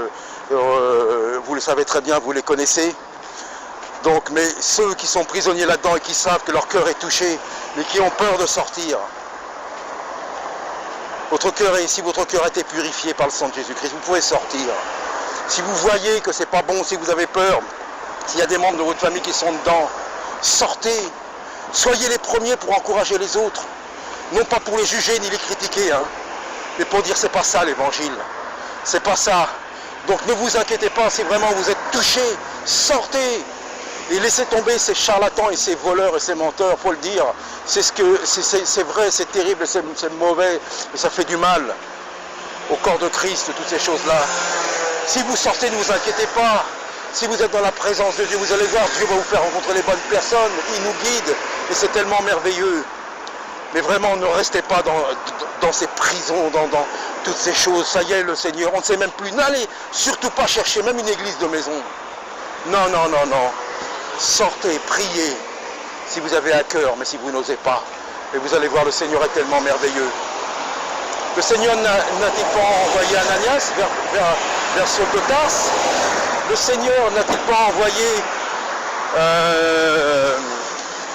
Vous le savez très bien, vous les connaissez. Donc, mais ceux qui sont prisonniers là-dedans et qui savent que leur cœur est touché, mais qui ont peur de sortir. Si votre cœur a été purifié par le sang de Jésus-Christ, vous pouvez sortir. Si vous voyez que c'est pas bon, si vous avez peur, s'il y a des membres de votre famille qui sont dedans, sortez. Soyez les premiers pour encourager les autres. Non pas pour les juger ni les critiquer, hein, mais pour dire c'est pas ça l'évangile. C'est pas ça. Donc ne vous inquiétez pas, si vraiment vous êtes touchés, sortez. Et laissez tomber ces charlatans et ces voleurs et ces menteurs, faut le dire. C'est vrai, c'est terrible, c'est mauvais, et ça fait du mal au corps de Christ, toutes ces choses-là. Si vous sortez, ne vous inquiétez pas. Si vous êtes dans la présence de Dieu, vous allez voir, Dieu va vous faire rencontrer les bonnes personnes. Il nous guide et c'est tellement merveilleux. Mais vraiment, ne restez pas dans ces prisons, dans toutes ces choses. Ça y est, le Seigneur, on ne sait même plus. N'allez surtout pas chercher même une église de maison. Non, non, non, non. Sortez, priez, si vous avez à cœur, mais si vous n'osez pas. Et vous allez voir, le Seigneur est tellement merveilleux. Le Seigneur n'a-t-il pas envoyé Ananias vers Saul de Tarse? Le Seigneur n'a-t-il pas envoyé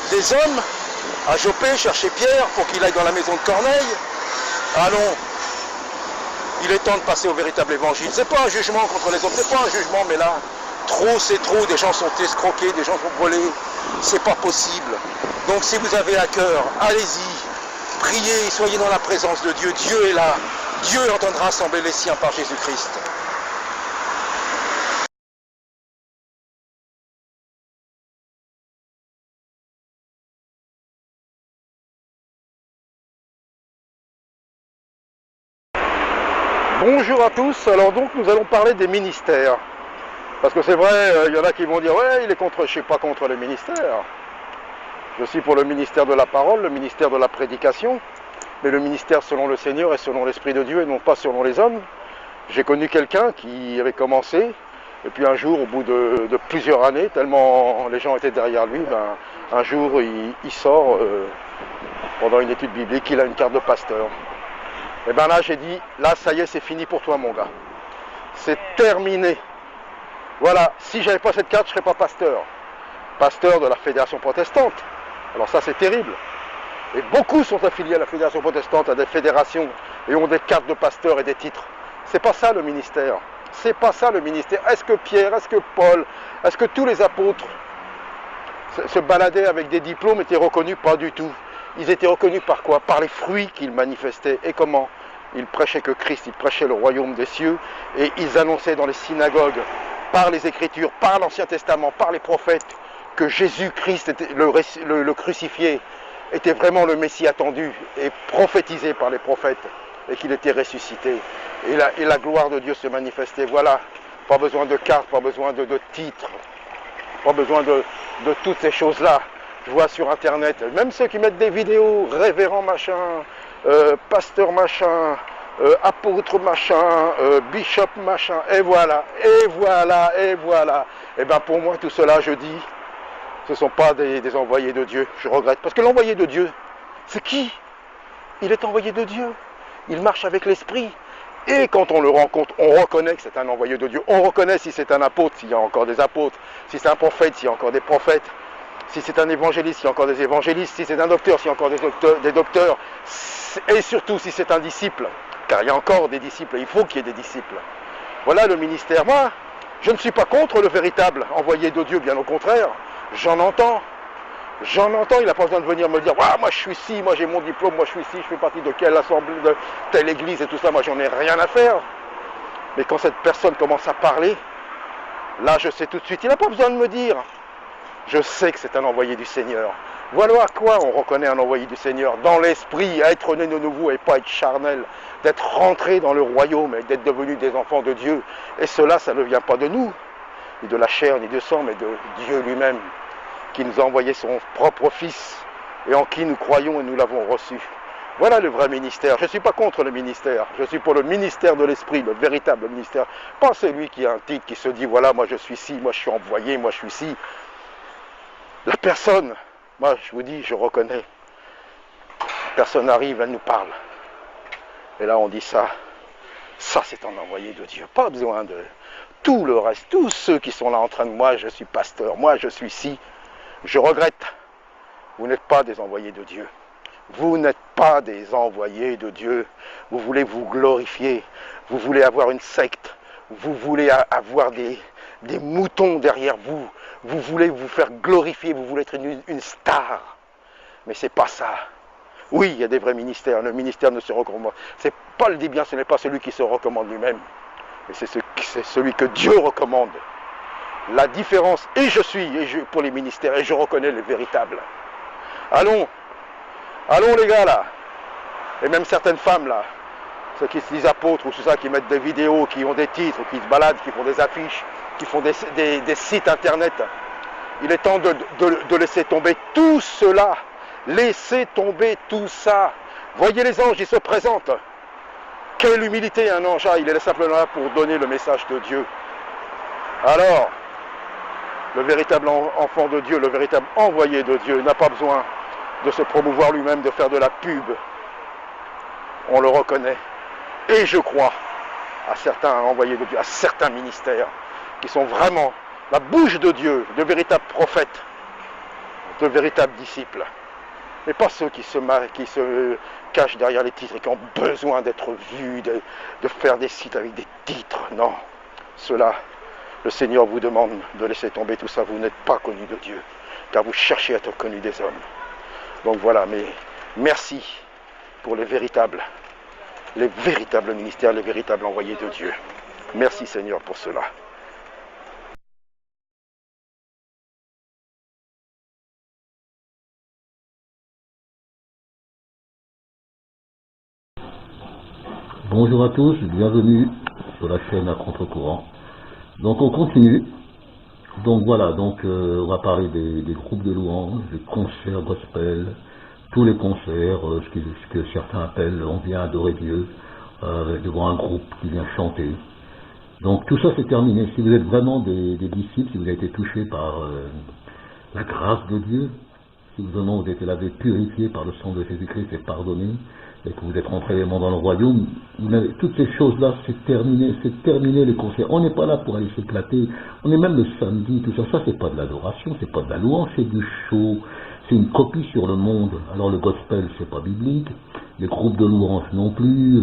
des hommes à Joppé chercher Pierre pour qu'il aille dans la maison de Corneille? Allons, il est temps de passer au véritable évangile. C'est pas un jugement contre les autres, c'est pas un jugement, mais là, trop c'est trop, des gens sont escroqués, des gens sont volés, c'est pas possible. Donc si vous avez à cœur, allez-y. Priez, soyez dans la présence de Dieu. Dieu est là. Dieu entendra rassembler les siens par Jésus-Christ. Bonjour à tous. Alors donc nous allons parler des ministères. Parce que c'est vrai, il y en a qui vont dire ouais, il est contre, je ne suis pas contre les ministères. Je suis pour le ministère de la parole, le ministère de la prédication. Mais le ministère selon le Seigneur et selon l'Esprit de Dieu et non pas selon les hommes. J'ai connu quelqu'un qui avait commencé, et puis un jour, au bout de plusieurs années, tellement les gens étaient derrière lui, un jour il sort, pendant une étude biblique, il a une carte de pasteur. Et bien là j'ai dit, là ça y est, c'est fini pour toi mon gars. C'est terminé. Voilà, si j'avais pas cette carte, je serais pas pasteur. Pasteur de la Fédération protestante. Alors ça, c'est terrible. Et beaucoup sont affiliés à la Fédération protestante, à des fédérations, et ont des cartes de pasteur et des titres. C'est pas ça le ministère. C'est pas ça le ministère. Est-ce que Pierre, est-ce que Paul, est-ce que tous les apôtres se baladaient avec des diplômes, étaient reconnus? Pas du tout. Ils étaient reconnus par quoi? Par les fruits qu'ils manifestaient. Et comment? Ils prêchaient que Christ, ils prêchaient le royaume des cieux, et ils annonçaient dans les synagogues, par les Écritures, par l'Ancien Testament, par les prophètes, que Jésus-Christ, le crucifié, était vraiment le Messie attendu et prophétisé par les prophètes, et qu'il était ressuscité. Et la gloire de Dieu se manifestait. Voilà, pas besoin de cartes, pas besoin de titres, pas besoin de toutes ces choses-là. Je vois sur Internet, même ceux qui mettent des vidéos, révérend machin, pasteur machin, apôtre machin, bishop machin, et voilà, et voilà, et voilà. Et bien pour moi, tout cela, je dis, ce ne sont pas des envoyés de Dieu. Je regrette. Parce que l'envoyé de Dieu, c'est qui? Il est envoyé de Dieu. Il marche avec l'Esprit. Et quand on le rencontre, on reconnaît que c'est un envoyé de Dieu. On reconnaît si c'est un apôtre, s'il y a encore des apôtres. Si c'est un prophète, s'il y a encore des prophètes. Si c'est un évangéliste, s'il y a encore des évangélistes. Si c'est un docteur, s'il y a encore des docteurs. Et surtout si c'est un disciple. Car il y a encore des disciples. Il faut qu'il y ait des disciples. Voilà le ministère. Moi, je ne suis pas contre le véritable envoyé de Dieu. Bien au contraire. J'en entends, il n'a pas besoin de venir me dire « moi je suis ci, moi j'ai mon diplôme, moi je suis ci, je fais partie de quelle assemblée, de telle église et tout ça, moi j'en ai rien à faire. » Mais quand cette personne commence à parler, là je sais tout de suite, il n'a pas besoin de me dire. Je sais que c'est un envoyé du Seigneur. Voilà à quoi on reconnaît un envoyé du Seigneur, dans l'esprit, à être né de nouveau et pas être charnel, d'être rentré dans le royaume et d'être devenu des enfants de Dieu. Et cela, ça ne vient pas de nous, ni de la chair, ni de sang, mais de Dieu lui-même, qui nous a envoyé son propre Fils, et en qui nous croyons et nous l'avons reçu. Voilà le vrai ministère. Je ne suis pas contre le ministère, je suis pour le ministère de l'Esprit, le véritable ministère. Pas celui qui a un titre, qui se dit, voilà, moi je suis ci, moi je suis envoyé, moi je suis ci. La personne, moi je vous dis, je reconnais. La personne arrive, elle nous parle. Et là on dit ça c'est un envoyé de Dieu. Pas besoin de tout le reste, tous ceux qui sont là en train de moi, je suis pasteur, moi je suis ci. Je regrette, vous n'êtes pas des envoyés de Dieu. Vous n'êtes pas des envoyés de Dieu. Vous voulez vous glorifier, vous voulez avoir une secte, vous voulez avoir des moutons derrière vous, vous voulez vous faire glorifier, vous voulez être une star. Mais c'est pas ça. Oui, il y a des vrais ministères, le ministère ne se recommande. C'est Paul dit bien, ce n'est pas celui qui se recommande lui-même, mais c'est celui que Dieu recommande. La différence, pour les ministères, et je reconnais les véritables. Allons les gars là, et même certaines femmes là, ceux qui se disent apôtres ou ceux qui mettent des vidéos, qui ont des titres, qui se baladent, qui font des affiches, qui font des sites internet. Il est temps de laisser tomber tout cela. Laissez tomber tout ça. Voyez les anges, ils se présentent. Quelle humilité un ange a, il est simplement là pour donner le message de Dieu. Alors, le véritable enfant de Dieu, le véritable envoyé de Dieu, n'a pas besoin de se promouvoir lui-même, de faire de la pub. On le reconnaît. Et je crois à certains envoyés de Dieu, à certains ministères, qui sont vraiment la bouche de Dieu, de véritables prophètes, de véritables disciples. Mais pas ceux qui se cachent derrière les titres et qui ont besoin d'être vus, de faire des sites avec des titres. Non, cela, le Seigneur vous demande de laisser tomber tout ça. Vous n'êtes pas connus de Dieu, car vous cherchez à être connus des hommes. Donc voilà, mais merci pour les véritables ministères, les véritables envoyés de Dieu. Merci Seigneur pour cela.
Bonjour à tous, bienvenue sur la chaîne à contre-courant. Donc on continue. Donc voilà, on va parler des groupes de louanges, des concerts gospel, tous les concerts, ce que certains appellent on vient adorer Dieu, devant un groupe qui vient chanter. Donc tout ça c'est terminé. Si vous êtes vraiment des disciples, si vous avez été touchés par la grâce de Dieu, si vraiment vous avez été lavé, purifié par le sang de Jésus-Christ et pardonné, et que vous êtes rentrés vraiment dans le royaume, toutes ces choses-là, c'est terminé les concerts. On n'est pas là pour aller s'éclater, on est même le samedi, tout ça, c'est pas de l'adoration, c'est pas de la louange, c'est du show, c'est une copie sur le monde. Alors le gospel, c'est pas biblique, les groupes de louange non plus,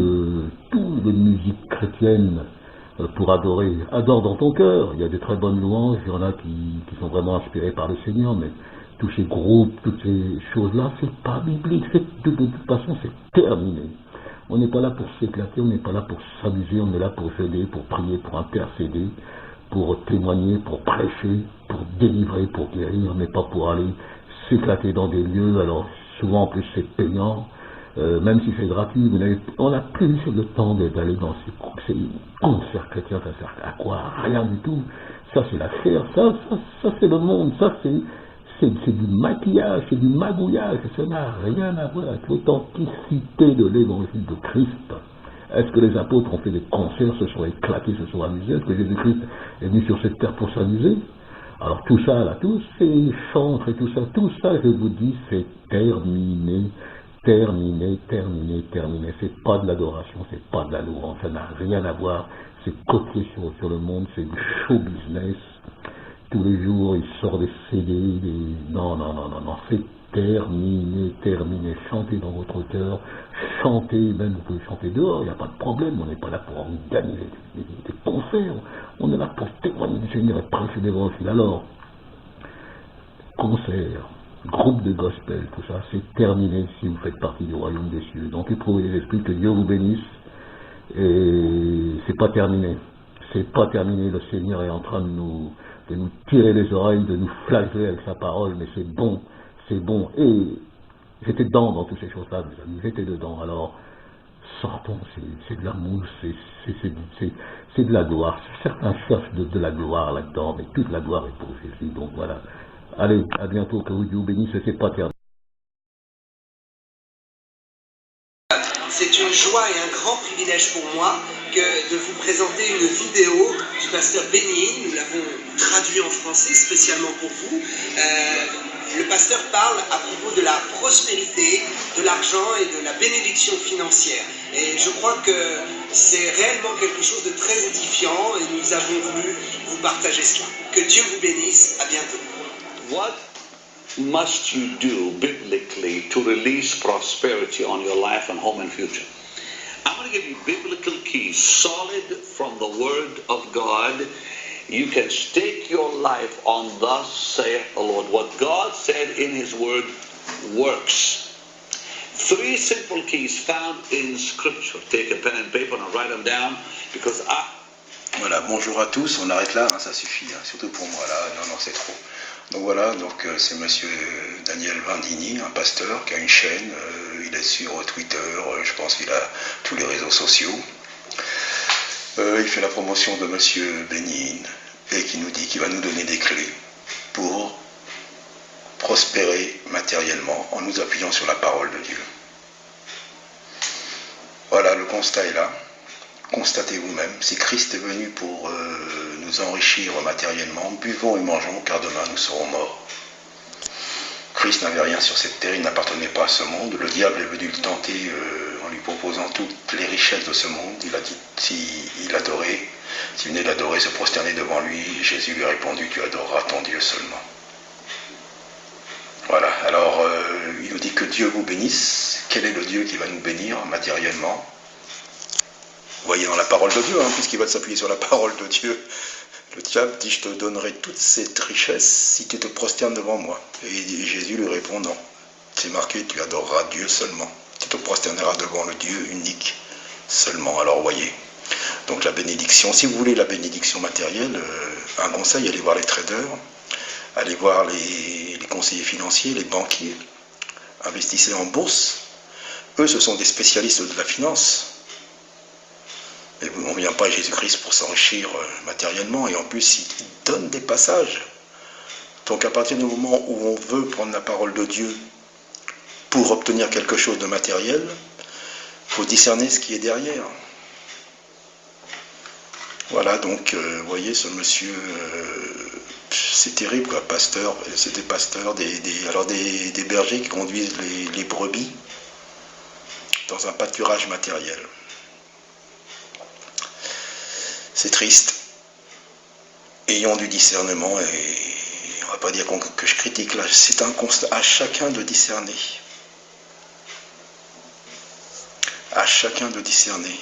toutes les musiques chrétiennes pour adorer, adore dans ton cœur. Il y a des très bonnes louanges, il y en a qui sont vraiment inspirées par le Seigneur, mais tous ces groupes, toutes ces choses-là, c'est pas biblique, de toute façon, c'est terminé. On n'est pas là pour s'éclater, on n'est pas là pour s'amuser, on est là pour aider, pour prier, pour intercéder, pour témoigner, pour prêcher, pour délivrer, pour guérir, mais pas pour aller s'éclater dans des lieux. Alors souvent en plus c'est payant, même si c'est gratuit, on n'a plus le temps d'aller dans ces concerts chrétiens, ça sert à quoi? Rien du tout. Ça c'est la chair, ça c'est le monde, ça c'est du maquillage, c'est du magouillage, ça n'a rien à voir avec l'authenticité de l'évangile de Christ. Est-ce que les apôtres ont fait des concerts, se sont éclatés, se sont amusés? Est-ce que Jésus-Christ est venu sur cette terre pour s'amuser? Alors tout ça, là, tous ces chantres et tout ça, je vous dis, c'est terminé. C'est pas de l'adoration, c'est pas de la louange, ça n'a rien à voir, c'est copié sur le monde, c'est du show business. Tous les jours, il sort des CD, non, c'est terminé. Chantez dans votre cœur, chantez, même vous pouvez chanter dehors, il n'y a pas de problème, on n'est pas là pour gagner des concerts, on est là pour témoigner du Seigneur et prêcher l'évangile. Alors, concert, groupe de gospel, tout ça, c'est terminé si vous faites partie du royaume des cieux. Donc éprouvez les esprits, que Dieu vous bénisse, et c'est pas terminé. Le Seigneur est en train de nous tirer les oreilles, de nous flageller avec sa parole, mais c'est bon. Et j'étais dedans dans toutes ces choses-là, mes amis, j'étais dedans. Alors, sortons, c'est de l'amour, c'est de la gloire. Certains cherchent de la gloire là-dedans, mais toute la gloire est pour Jésus. Donc voilà. Allez, à bientôt, que Dieu vous bénisse, c'est pas terminé.
C'est une joie et un grand privilège pour moi de vous présenter une vidéo du pasteur Bénin. Nous l'avons traduit en français spécialement pour vous. Le pasteur parle à propos de la prospérité, de l'argent et de la bénédiction financière. Et je crois que c'est réellement quelque chose de très édifiant et nous avons voulu vous partager cela. Que Dieu vous bénisse. À bientôt.
What must you do biblically to release prosperity on your life and home and future? I'm going to give you biblical keys, solid from the Word of God. You can stake your life on thus saith the Lord. What God said in His Word works. 3 simple keys found in Scripture. Take a pen and paper and write them down because
Voilà, bonjour à tous, on arrête là, hein, ça suffit, hein, surtout pour moi là, non c'est trop. Donc voilà, c'est monsieur Daniel Vandini, un pasteur qui a une chaîne, il est sur Twitter, je pense qu'il a tous les réseaux sociaux. Il fait la promotion de monsieur Bénin et qui nous dit qu'il va nous donner des clés pour prospérer matériellement en nous appuyant sur la parole de Dieu. Voilà, le constat est là. Constatez vous-même, si Christ est venu pour nous enrichir matériellement, buvons et mangeons, car demain nous serons morts. Christ n'avait rien sur cette terre, il n'appartenait pas à ce monde. Le diable est venu le tenter en lui proposant toutes les richesses de ce monde. Il a dit, s'il venait l'adorer, se prosterner devant lui, Jésus lui a répondu, tu adoreras ton Dieu seulement. Voilà, alors il nous dit que Dieu vous bénisse. Quel est le Dieu qui va nous bénir matériellement ? Vous voyez dans la parole de Dieu, hein, puisqu'il va s'appuyer sur la parole de Dieu. Le diable dit, je te donnerai toute cette richesse si tu te prosternes devant moi. Et Jésus lui répond, non. C'est marqué, tu adoreras Dieu seulement. Tu te prosterneras devant le Dieu unique seulement. Alors voyez. Donc la bénédiction, si vous voulez la bénédiction matérielle, un conseil, allez voir les traders, allez voir les conseillers financiers, les banquiers, investissez en bourse. Eux, ce sont des spécialistes de la finance. Mais on ne vient pas à Jésus-Christ pour s'enrichir matériellement, et en plus il donne des passages. Donc à partir du moment où on veut prendre la parole de Dieu pour obtenir quelque chose de matériel, il faut discerner ce qui est derrière. Voilà, donc vous voyez ce monsieur, c'est terrible quoi, pasteur, c'est des pasteurs, des bergers qui conduisent les brebis. dans un pâturage matériel. C'est triste. Ayons du discernement, et on ne va pas dire que je critique là, c'est un constat à chacun de discerner. À chacun de discerner.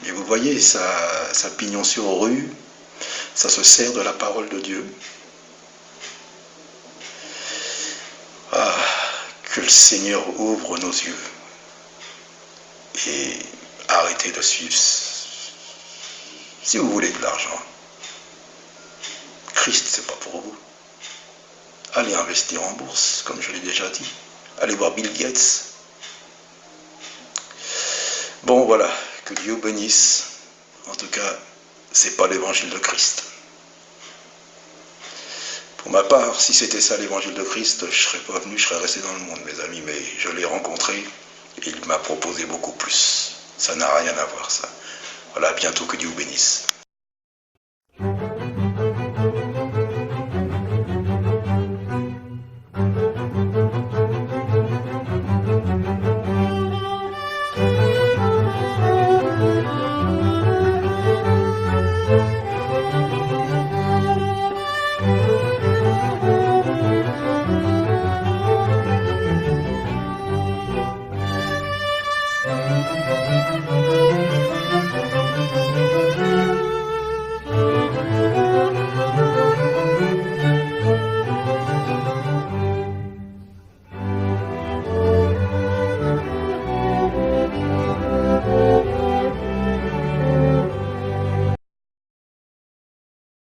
Mais vous voyez, ça pignon sur rue, ça se sert de la parole de Dieu. Ah, que le Seigneur ouvre nos yeux et arrêtez de suivre. Si vous voulez de l'argent, Christ, c'est pas pour vous. Allez investir en bourse, comme je l'ai déjà dit. Allez voir Bill Gates. Bon, voilà, que Dieu bénisse. En tout cas, c'est pas l'évangile de Christ. Pour ma part, si c'était ça l'évangile de Christ, je serais pas venu, je serais resté dans le monde, mes amis, mais je l'ai rencontré et il m'a proposé beaucoup plus. Ça n'a rien à voir, ça. Voilà, à bientôt, que Dieu vous bénisse.